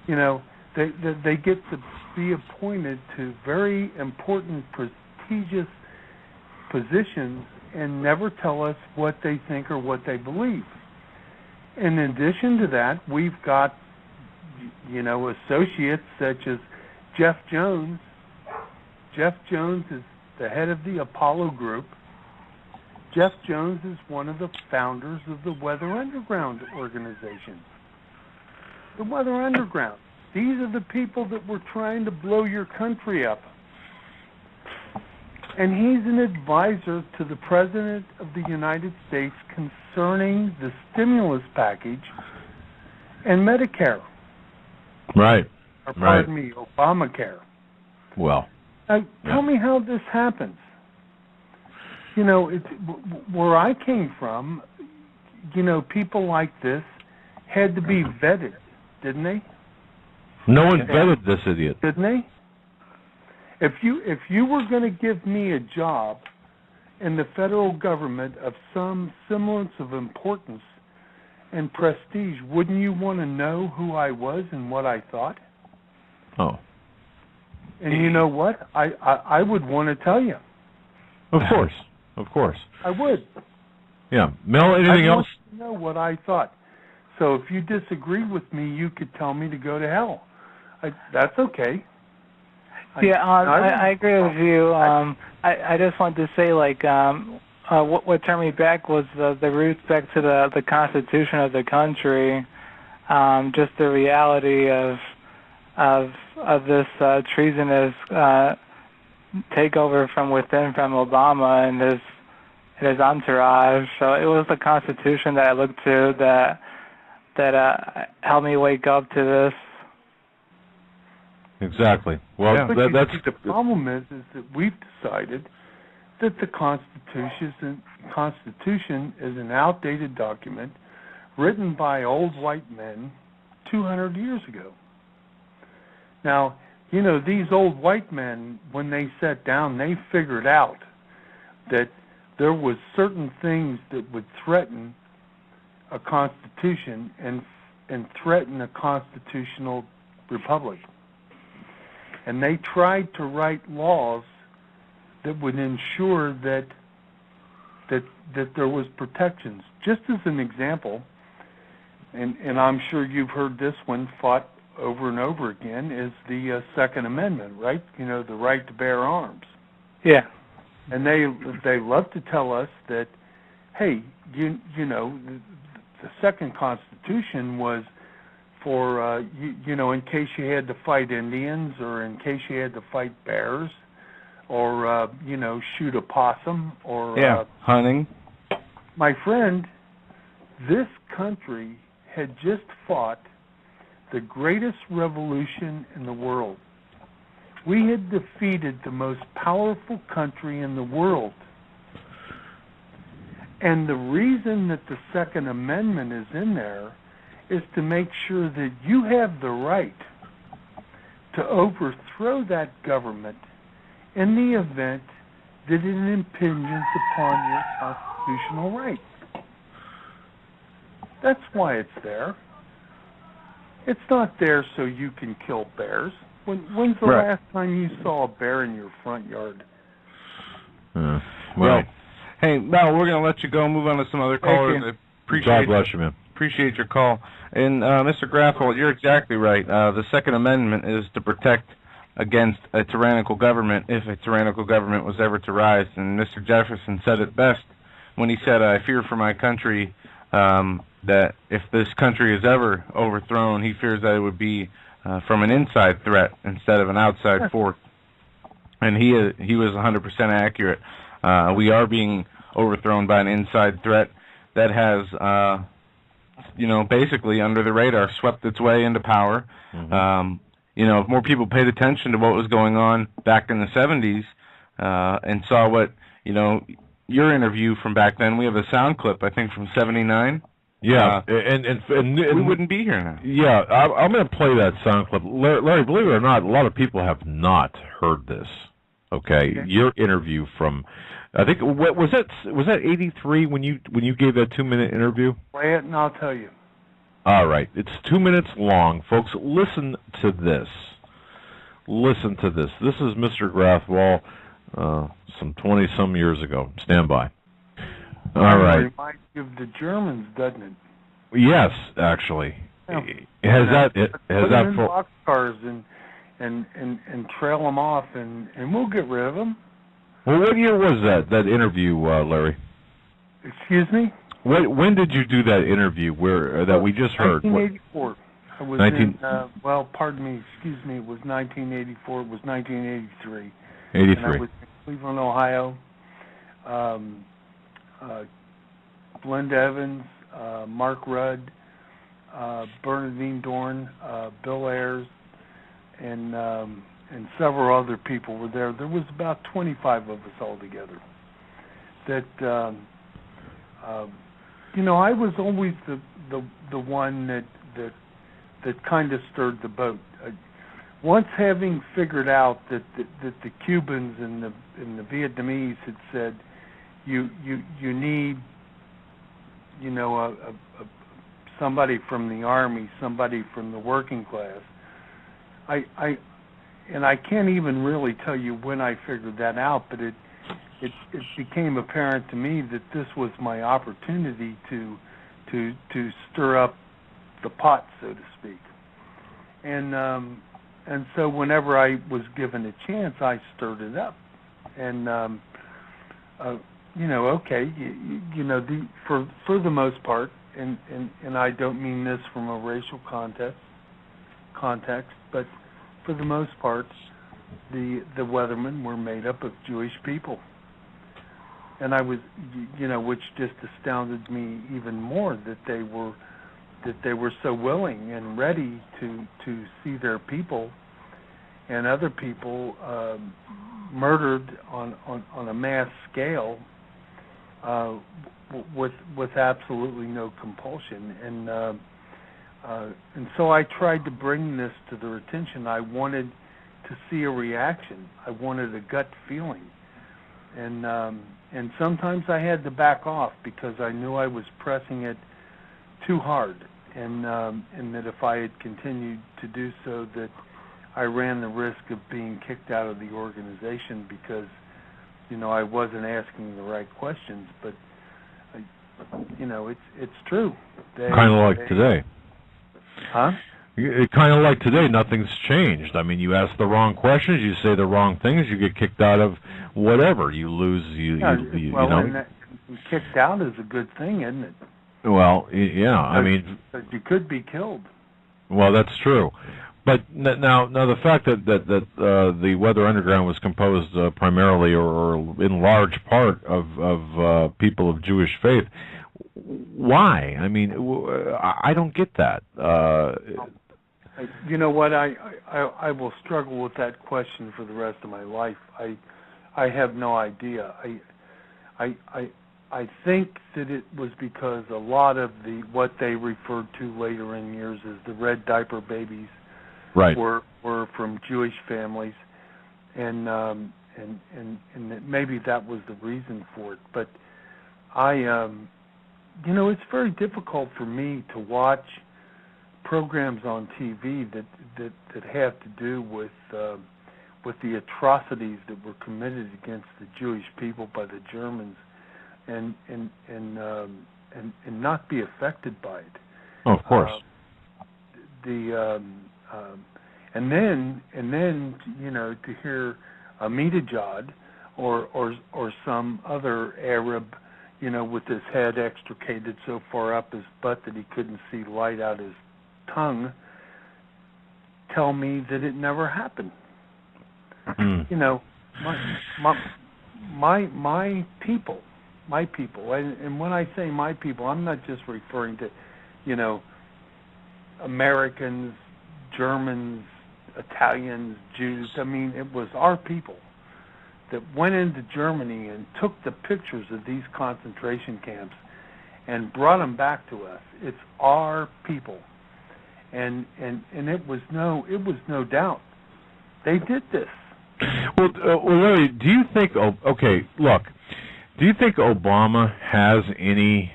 They get to be appointed to very important, prestigious positions and never tell us what they think or what they believe. In addition to that, we've got, associates such as Jeff Jones. Jeff Jones is the head of the Apollo Group. Jeff Jones is one of the founders of the Weather Underground organization. The Weather Underground. These are the people that were trying to blow your country up. And he's an advisor to the President of the United States concerning the stimulus package and Medicare. Right. Or pardon me, Obamacare. Well. Now, tell me how this happens. Where I came from, people like this had to be vetted, didn't they? No one vetted this idiot. Didn't they? If you were going to give me a job in the federal government of some semblance of importance and prestige, wouldn't you want to know who I was and what I thought? Oh. And you know what? I would want to tell you. Of course. Of course. I would. Yeah. Mel, anything else? I want to know what I thought. So if you disagree with me, you could tell me to go to hell. That's okay. I agree with you. I just wanted to say, what turned me back was the roots back to the Constitution of the country, just the reality of this treasonous takeover from within from Obama and his entourage. So it was the Constitution that I looked to that helped me wake up to this. Exactly. Well, that's the problem is that we've decided that the Constitution is an outdated document written by old white men 200 years ago. Now, these old white men, when they sat down, they figured out that there was certain things that would threaten a constitution and threaten a constitutional republic. And they tried to write laws that would ensure that there was protections. Just as an example, and I'm sure you've heard this one fought over and over again, is the Second Amendment, right? The right to bear arms. Yeah. And they love to tell us that, hey, the Second Constitution was for, in case you had to fight Indians or in case you had to fight bears or, shoot a possum or... hunting. My friend, this country had just fought the greatest revolution in the world. We had defeated the most powerful country in the world. And the reason that the Second Amendment is in there is to make sure that you have the right to overthrow that government in the event that it impinges upon your constitutional rights. That's why it's there. It's not there so you can kill bears. When's the Right. last time you saw a bear in your front yard? Well, hey, Mel, we're going to let you go and move on to some other callers. you. I appreciate God bless you, man. Appreciate your call. And Mr. Grathwohl, you're exactly right. The Second Amendment is to protect against a tyrannical government if a tyrannical government was ever to rise. And Mr. Jefferson said it best when he said, I fear for my country that if this country is ever overthrown, he fears that it would be from an inside threat instead of an outside force. And he was 100% accurate. We are being overthrown by an inside threat that has, basically under the radar swept its way into power. Mm-hmm. If more people paid attention to what was going on back in the 70s and saw what, your interview from back then, we have a sound clip, I think, from 79. Yeah, and we wouldn't be here now. Yeah, I'm going to play that sound clip. Larry, believe it or not, a lot of people have not heard this. Okay, your interview from, I think, what was that 83 when you gave that 2-minute interview? Play it and I'll tell you. All right, it's 2 minutes long, folks. Listen to this. Listen to this. This is Mr. Grathwohl, some 20-some years ago. Stand by. All right. It reminds you of the Germans, doesn't it? Yes, actually. Yeah. Has that put them in boxcars and trail them off, and we'll get rid of them. Well, what year was that interview, Larry? Excuse me? When did you do that interview that we just heard? 1984. I was pardon me, excuse me, it was 1984. It was 1983. 83. And I was in Cleveland, Ohio. Glenda Evans, Mark Rudd, Bernadine Dorn, Bill Ayers, and several other people were there. There was about 25 of us all together. That I was always the one that kind of stirred the boat. Once having figured out that the Cubans and the Vietnamese had said you need somebody from the army, somebody from the working class. I can't even really tell you when I figured that out, but it became apparent to me that this was my opportunity to stir up the pot, so to speak. And so whenever I was given a chance, I stirred it up. And for the most part, and I don't mean this from a racial context, but for the most part, the Weathermen were made up of Jewish people. And I was, which just astounded me even more that they were so willing and ready to see their people and other people murdered on a mass scale with absolutely no compulsion. And so I tried to bring this to their attention. I wanted to see a reaction. I wanted a gut feeling. And sometimes I had to back off because I knew I was pressing it too hard, and that if I had continued to do so, that I ran the risk of being kicked out of the organization because, I wasn't asking the right questions. But, it's true. Kind of like today. Huh? Kind of like today, nothing's changed. I mean, you ask the wrong questions, you say the wrong things, you get kicked out of whatever. You lose, and kicked out is a good thing, isn't it? Well, yeah, I mean... You could be killed. Well, that's true. But now the fact that the Weather Underground was composed primarily or in large part of people of Jewish faith, why? I mean, I don't get that. You know what? I will struggle with that question for the rest of my life. I have no idea. I think that it was because a lot of what they referred to later in years as the red diaper babies, right, were from Jewish families, and that maybe that was the reason for it. But it's very difficult for me to watch programs on TV that have to do with the atrocities that were committed against the Jewish people by the Germans, and not be affected by it. Oh, of course. And then to hear Ahmadinejad or some other Arab, with his head extricated so far up his butt that he couldn't see light out his tongue, tell me that it never happened. My people, and when I say my people, I'm not just referring to, Americans, Germans, Italians, Jews. I mean, it was our people that went into Germany and took the pictures of these concentration camps and brought them back to us. It's our people, and it was no doubt they did this. Well, Larry, do you think? Okay, look. Do you think Obama has any?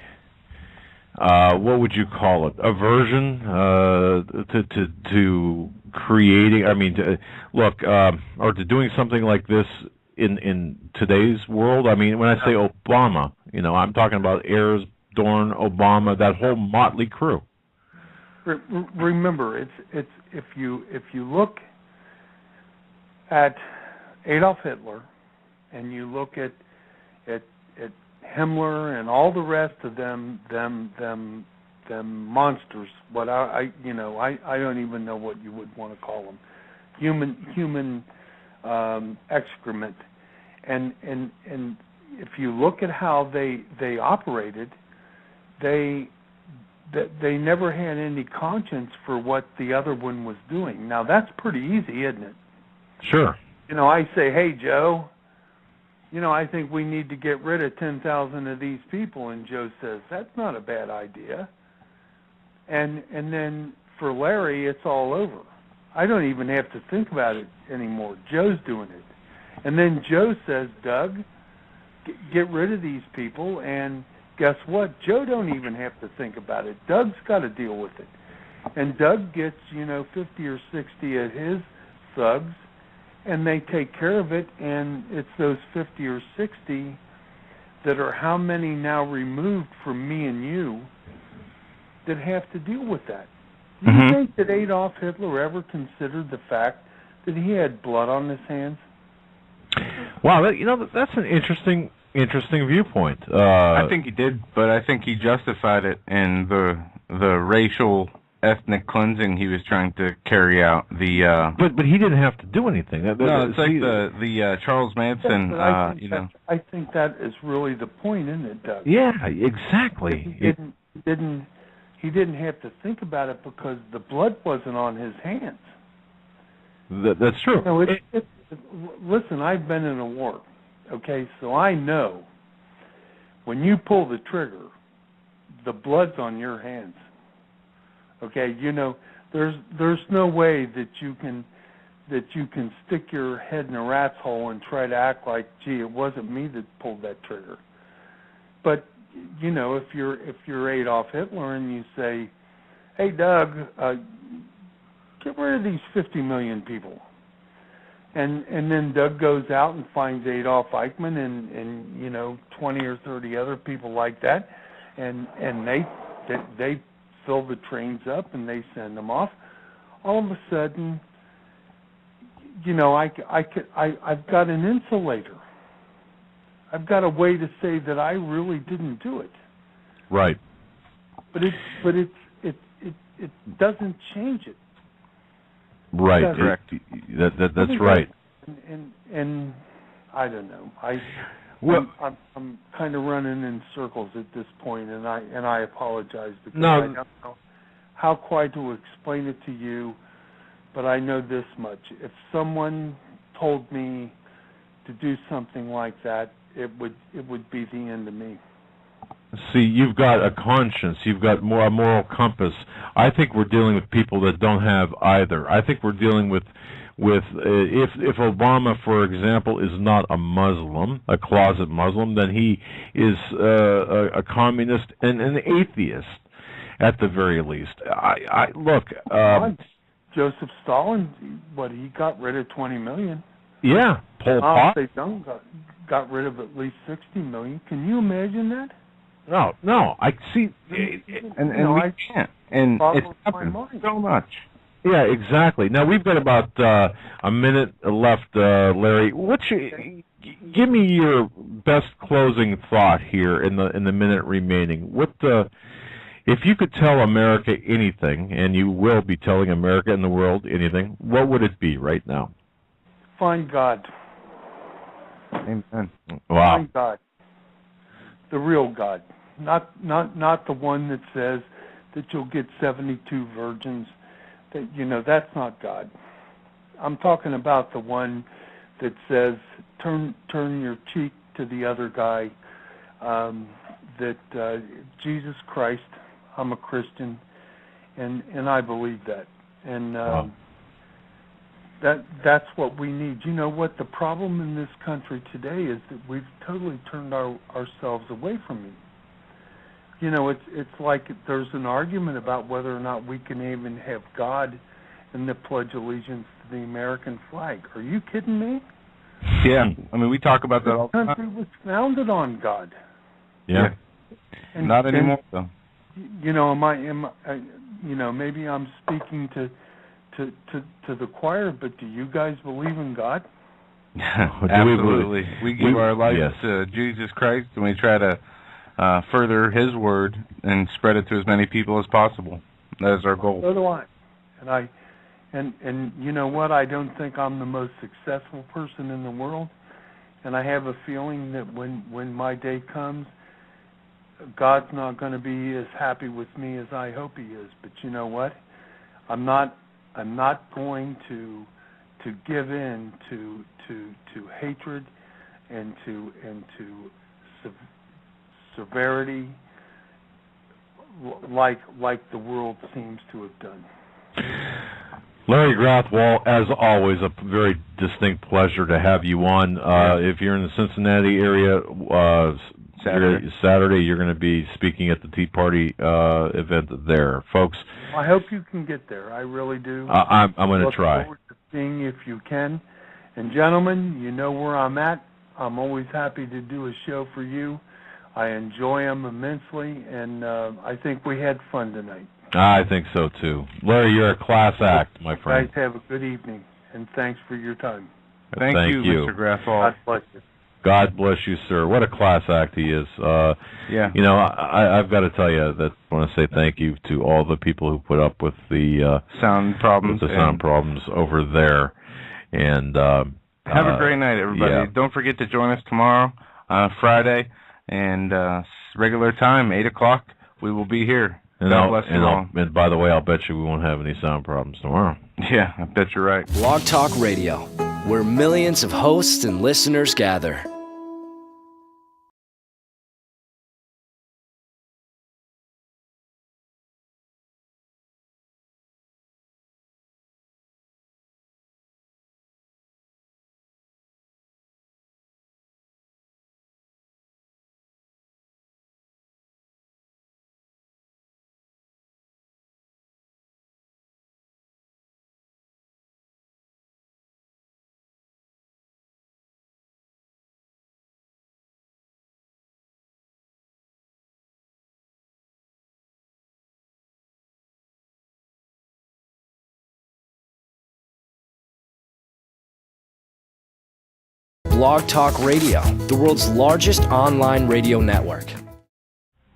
What would you call it? Aversion to creating? I mean, or to doing something like this in today's world? I mean, when I say Obama, I'm talking about Ayers, Dorn, Obama, that whole motley crew. Remember, it's if you look at Adolf Hitler and you look at Himmler and all the rest of them monsters. What I don't even know what you would want to call them. Human excrement. And if you look at how they operated, they never had any conscience for what the other one was doing. Now that's pretty easy, isn't it? Sure. I say, hey Joe, I think we need to get rid of 10,000 of these people, and Joe says, that's not a bad idea. And then for Larry, it's all over. I don't even have to think about it anymore. Joe's doing it. And then Joe says, Doug, get rid of these people, and guess what? Joe don't even have to think about it. Doug's got to deal with it. And Doug gets, 50 or 60 of his thugs, and they take care of it, and it's those 50 or 60 that are how many now removed from me and you that have to deal with that. Do you think that Adolf Hitler ever considered the fact that he had blood on his hands? Wow, that's an interesting viewpoint. I think he did, but I think he justified it in the racial ethnic cleansing he was trying to carry out. But he didn't have to do anything. No, it's like the Charles Manson. I think that is really the point, isn't it, Doug? Yeah, exactly. He didn't have to think about it because the blood wasn't on his hands. That's true. Listen, I've been in a war, okay, so I know when you pull the trigger, the blood's on your hands. Okay, there's no way that you can stick your head in a rat's hole and try to act like, gee, it wasn't me that pulled that trigger. But if you're Adolf Hitler and you say, hey Doug, get rid of these 50 million people, and then Doug goes out and finds Adolf Eichmann and 20 or 30 other people like that, and they fill the trains up and they send them off. All of a sudden, I've got an insulator. I've got a way to say that I really didn't do it. Right. But it doesn't change it. Right. Correct. That's right. And I don't know. I'm kind of running in circles at this point, and I apologize because I don't know how quite to explain it to you. But I know this much: if someone told me to do something like that, it would be the end of me. See, you've got a conscience. You've got a moral compass. I think we're dealing with people that don't have either. I think we're dealing with if Obama, for example, is not a Muslim, a closet Muslim, then he is a communist and an atheist. at the very least. I look. Joseph Stalin, he got rid of 20 million. Yeah, Pol Mao Pot. Zedong got rid of at least 60 million. Can you imagine that? No, I see, and we can't. And it's happened so much. Yeah, exactly. Now we've got about a minute left, Larry. Give me your best closing thought here in the minute remaining. If you could tell America anything, and you will be telling America and the world anything, what would it be right now? Find God. Amen. Wow. Find God. The real God. Not the one that says that you'll get 72 virgins. That's not God. I'm talking about the one that says turn your cheek to the other guy. That Jesus Christ, I'm a Christian, and I believe that. And wow. that's what we need. You know what the problem in this country today is, that we've totally turned ourselves away from it. It's like there's an argument about whether or not we can even have God in the Pledge of Allegiance to the American flag. Are you kidding me? Yeah, I mean, we talk about that all the time. This country was founded on God. Yeah. And, not anymore, though. Maybe I'm speaking to the choir, but do you guys believe in God? Absolutely. We give our life to Jesus Christ, and we try to further His word and spread it to as many people as possible. That is our goal. So do I. And you know what? I don't think I'm the most successful person in the world, and I have a feeling that when my day comes, God's not going to be as happy with me as I hope He is. But you know what? I'm not going to give in to hatred and to severity like the world seems to have done. Larry Grathwohl, as always, a very distinct pleasure to have you on. If you're in the Cincinnati area, Saturday you're going to be speaking at the Tea Party event there, folks. I hope you can get there. I really do. I'm going to try. Look forward to seeing if you can. And gentlemen, you know where I'm at. I'm always happy to do a show for you. I enjoy them immensely, and I think we had fun tonight. I think so, too. Larry, you're a class act, my friend. Guys, have a good evening, and thanks for your time. Thank you, Mr. Grathwohl. God bless you. God bless you, sir. What a class act he is. I've got to tell you that I want to say thank you to all the people who put up with the sound problems over there. And have a great night, everybody. Yeah. Don't forget to join us tomorrow, Friday, and regular time, 8 o'clock. We will be here. God bless you all. And by the way, I'll bet you we won't have any sound problems tomorrow. Yeah, I bet you're right. Blog Talk Radio, where millions of hosts and listeners gather. Blog Talk Radio, the world's largest online radio network.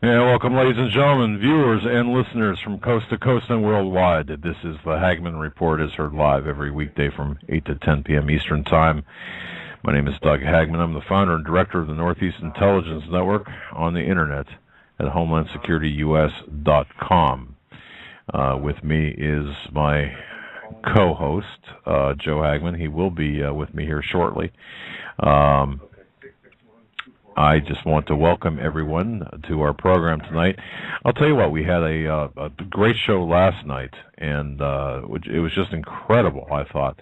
Yeah, welcome, ladies and gentlemen, viewers and listeners from coast to coast and worldwide. This is the Hagmann Report, is heard live every weekday from 8 to 10 p.m. Eastern Time. My name is Doug Hagmann. I'm the founder and director of the Northeast Intelligence Network on the Internet at HomelandSecurityUS.com. With me is my co-host, Joe Hagmann. He will be with me here shortly. I just want to welcome everyone to our program tonight. I'll tell you what, we had a great show last night, and it was just incredible, I thought.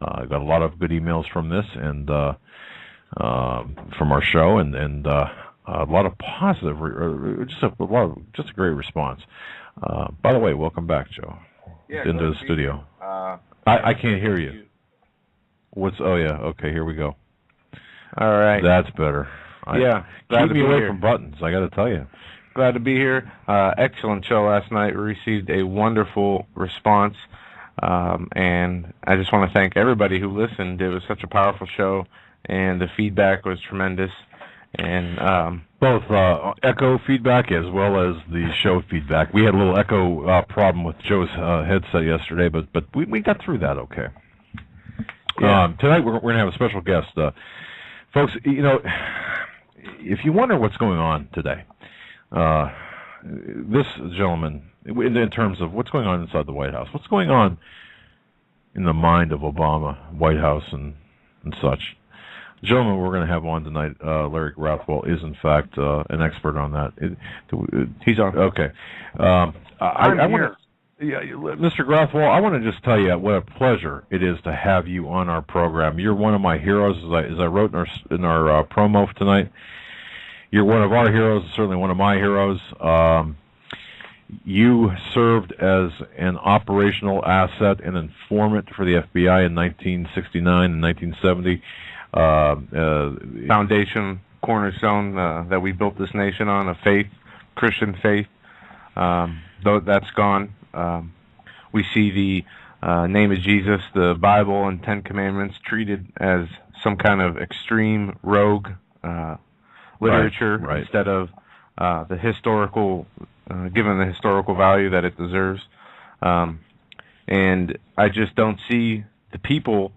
I got a lot of good emails from this and from our show, and a lot of positive, just a great response. By the way, welcome back, Joe. Yeah, into the studio. I can't hear you. Oh yeah, okay, here we go. All right. That's better. Glad Keep to me be away here. from buttons, I got to tell you. Glad to be here. Excellent show last night. We received a wonderful response, and I just want to thank everybody who listened. It was such a powerful show, and the feedback was tremendous. And both echo feedback as well as the show feedback. We had a little echo problem with Joe's headset yesterday, but we got through that okay. Yeah. Tonight we're going to have a special guest. Folks, you know, if you wonder what's going on today, this gentleman, in terms of what's going on inside the White House, what's going on in the mind of Obama, White House, and such. The gentleman we're going to have on tonight, Larry Grathwohl, is in fact an expert on that. He's on. Okay. I'm here. Mr. Grathwohl, I want to just tell you what a pleasure it is to have you on our program. You're one of my heroes, as I wrote in our promo for tonight. You're one of our heroes, certainly one of my heroes. You served as an operational asset and informant for the FBI in 1969 and 1970. Foundation, cornerstone that we built this nation on, a faith, Christian faith. Though that's gone. We see the name of Jesus, the Bible, and Ten Commandments treated as some kind of extreme rogue literature instead of the historical, given the historical value that it deserves. And I just don't see the people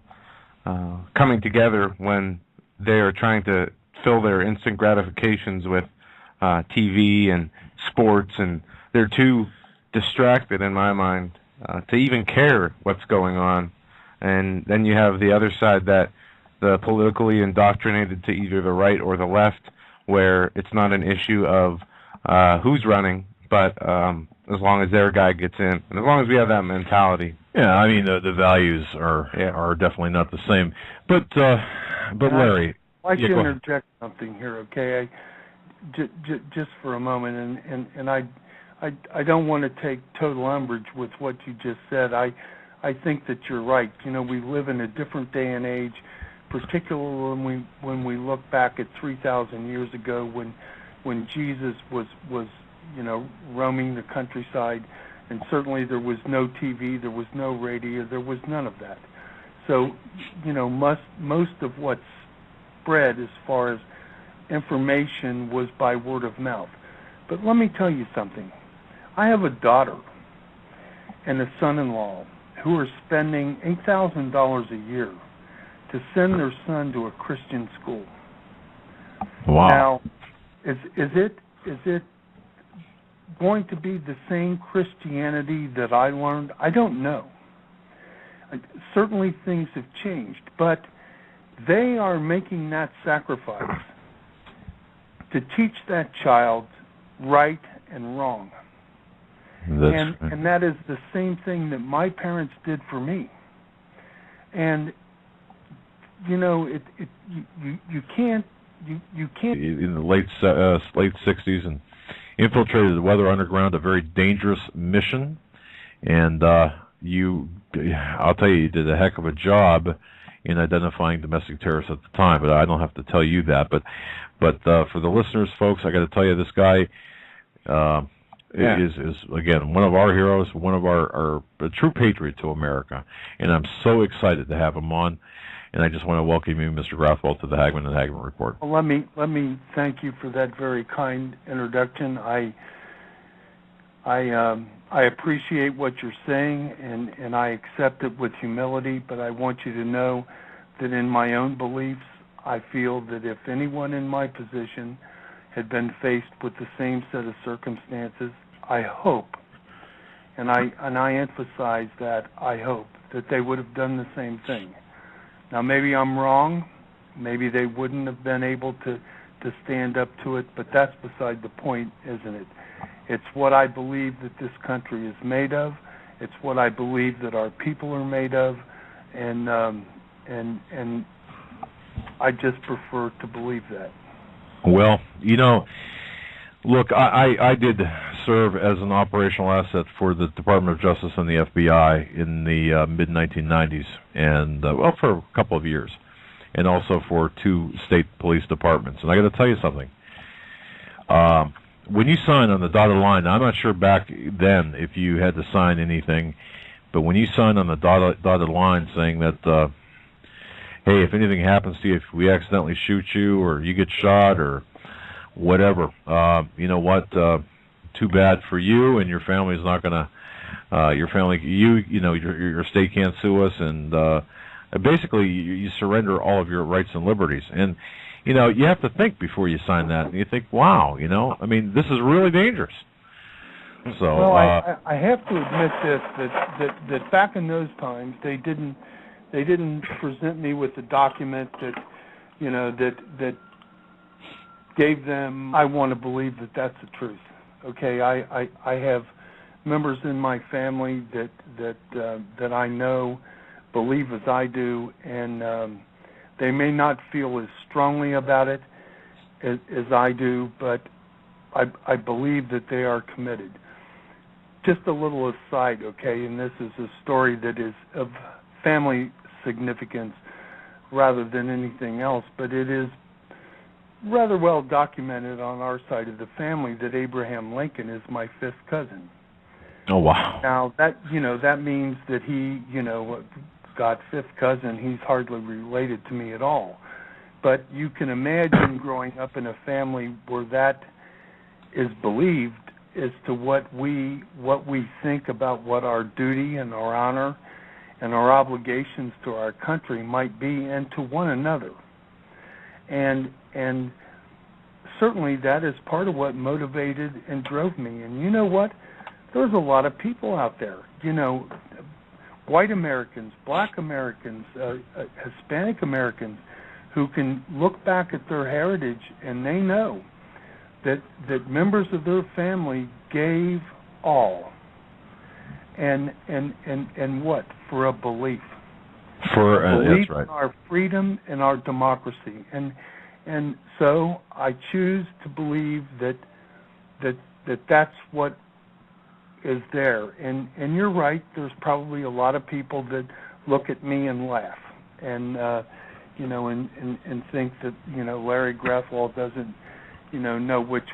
coming together when they are trying to fill their instant gratifications with TV and sports, and they're too distracted, in my mind, to even care what's going on. And then you have the other side, that the politically indoctrinated to either the right or the left, where it's not an issue of who's running, but as long as their guy gets in, and as long as we have that mentality. Yeah, I mean the values are definitely not the same. But Larry, I'd like to interject something here, okay? Just for a moment, and I don't want to take total umbrage with what you just said. I think that you're right. You know, we live in a different day and age, particularly when we look back at 3,000 years ago, when Jesus was roaming the countryside, and certainly there was no TV, there was no radio, there was none of that. So, most of what's spread as far as information was by word of mouth. But let me tell you something. I have a daughter and a son-in-law who are spending $8,000 a year to send their son to a Christian school. Wow. Now, is it going to be the same Christianity that I learned? I don't know. Certainly things have changed, but they are making that sacrifice to teach that child right and wrong. And that is the same thing that my parents did for me. And you can't. In the late 60s, and infiltrated the Weather Underground, a very dangerous mission. And I'll tell you did a heck of a job in identifying domestic terrorists at the time. But I don't have to tell you that. But for the listeners, folks, I got to tell you, this guy is again one of our heroes, one of our a true patriot to America, and I'm so excited to have him on. And I just want to welcome you, Mr. Grathwohl, to the Hagmann Report. Well, let me thank you for that very kind introduction. I appreciate what you're saying, and I accept it with humility. But I want you to know that in my own beliefs, I feel that if anyone in my position had been faced with the same set of circumstances, I hope, and I emphasize that, I hope that they would have done the same thing. Now, maybe I'm wrong. Maybe they wouldn't have been able to stand up to it, but that's beside the point, isn't it? It's what I believe that this country is made of. It's what I believe that our people are made of, and I just prefer to believe that. Well, look, I did serve as an operational asset for the Department of Justice and the FBI in the mid-1990s, and for a couple of years, and also for 2 state police departments. And I got to tell you something. When you sign on the dotted line, I'm not sure back then if you had to sign anything, but when you sign on the dotted line saying that, hey, if anything happens to you, if we accidentally shoot you or you get shot or whatever, you know what? Too bad for you, and your family's not gonna. Your family, your state can't sue us, and basically you surrender all of your rights and liberties. And you have to think before you sign that, and you think, wow, I mean, this is really dangerous. So, well, I have to admit this that back in those times they didn't present me with a document that gave them. I want to believe that that's the truth. Okay, I have members in my family that I know believe as I do, and they may not feel as strongly about it as I do, but I believe that they are committed. Just a little aside, okay, and this is a story that is of family significance rather than anything else, but it is rather well documented on our side of the family that Abraham Lincoln is my 5th cousin. Oh, wow. Now, that means that he, got 5th cousin, he's hardly related to me at all. But you can imagine growing up in a family where that is believed as to what we think about what our duty and our honor and our obligations to our country might be and to one another. And certainly that is part of what motivated and drove me. And you know what? There's a lot of people out there, white Americans, black Americans, Hispanic Americans, who can look back at their heritage and they know that members of their family gave all. And what? For a belief. Belief that's right. in our freedom and our democracy. And so I choose to believe that's what is there. And you're right, there's probably a lot of people that look at me and laugh and and think that Larry Grathwohl doesn't know which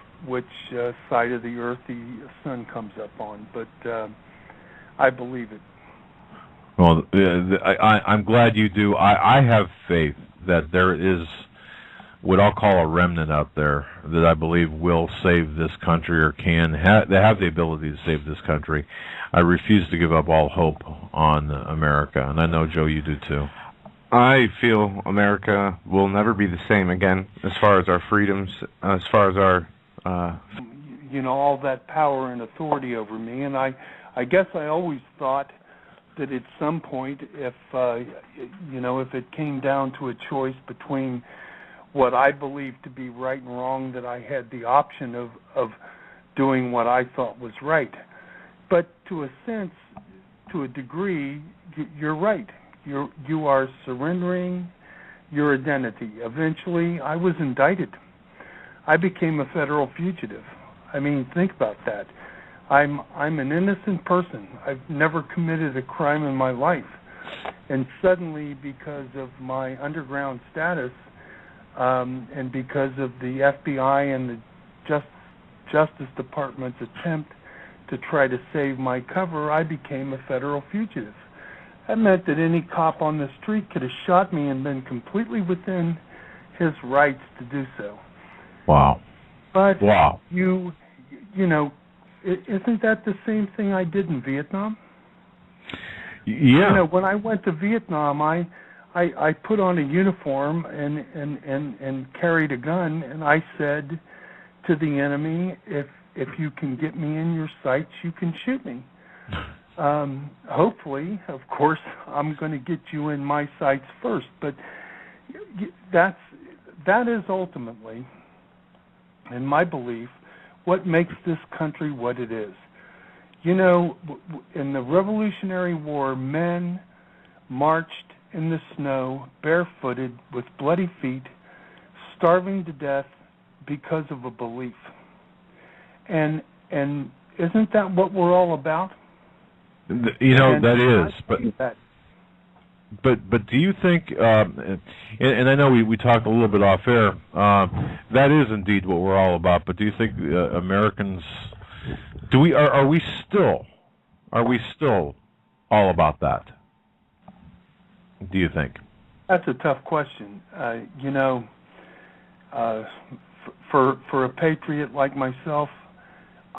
side of the earth the sun comes up on, but I believe it. Well, I'm glad you do. I have faith that there is what I'll call a remnant out there that I believe will save this country or they have the ability to save this country. I refuse to give up all hope on America, and I know, Joe, you do too. I feel America will never be the same again as far as our freedoms, as far as our... all that power and authority over me, and I guess I always thought that at some point, if it came down to a choice between what I believed to be right and wrong, that I had the option of doing what I thought was right. But to a sense, to a degree, you're right. You are surrendering your identity. Eventually, I was indicted. I became a federal fugitive. I mean, think about that. I'm an innocent person. I've never committed a crime in my life. And suddenly, because of my underground status, and because of the FBI and the Justice Department's attempt to try to save my cover, I became a federal fugitive. That meant that any cop on the street could have shot me and been completely within his rights to do so. Wow. But wow. Isn't that the same thing I did in Vietnam? Yeah. When I went to Vietnam, I put on a uniform and carried a gun, and I said to the enemy, if you can get me in your sights, you can shoot me. Hopefully, of course, I'm going to get you in my sights first, but that is ultimately, in my belief, what makes this country what it is. In the Revolutionary War, men marched in the snow, barefooted, with bloody feet, starving to death because of a belief. And Isn't that what we're all about? You know, And that I is, but think that but do you think? And I know we talked a little bit off air. That is indeed what we're all about. But do you think Americans? Are we still all about that? Do you think? That's a tough question. For a patriot like myself,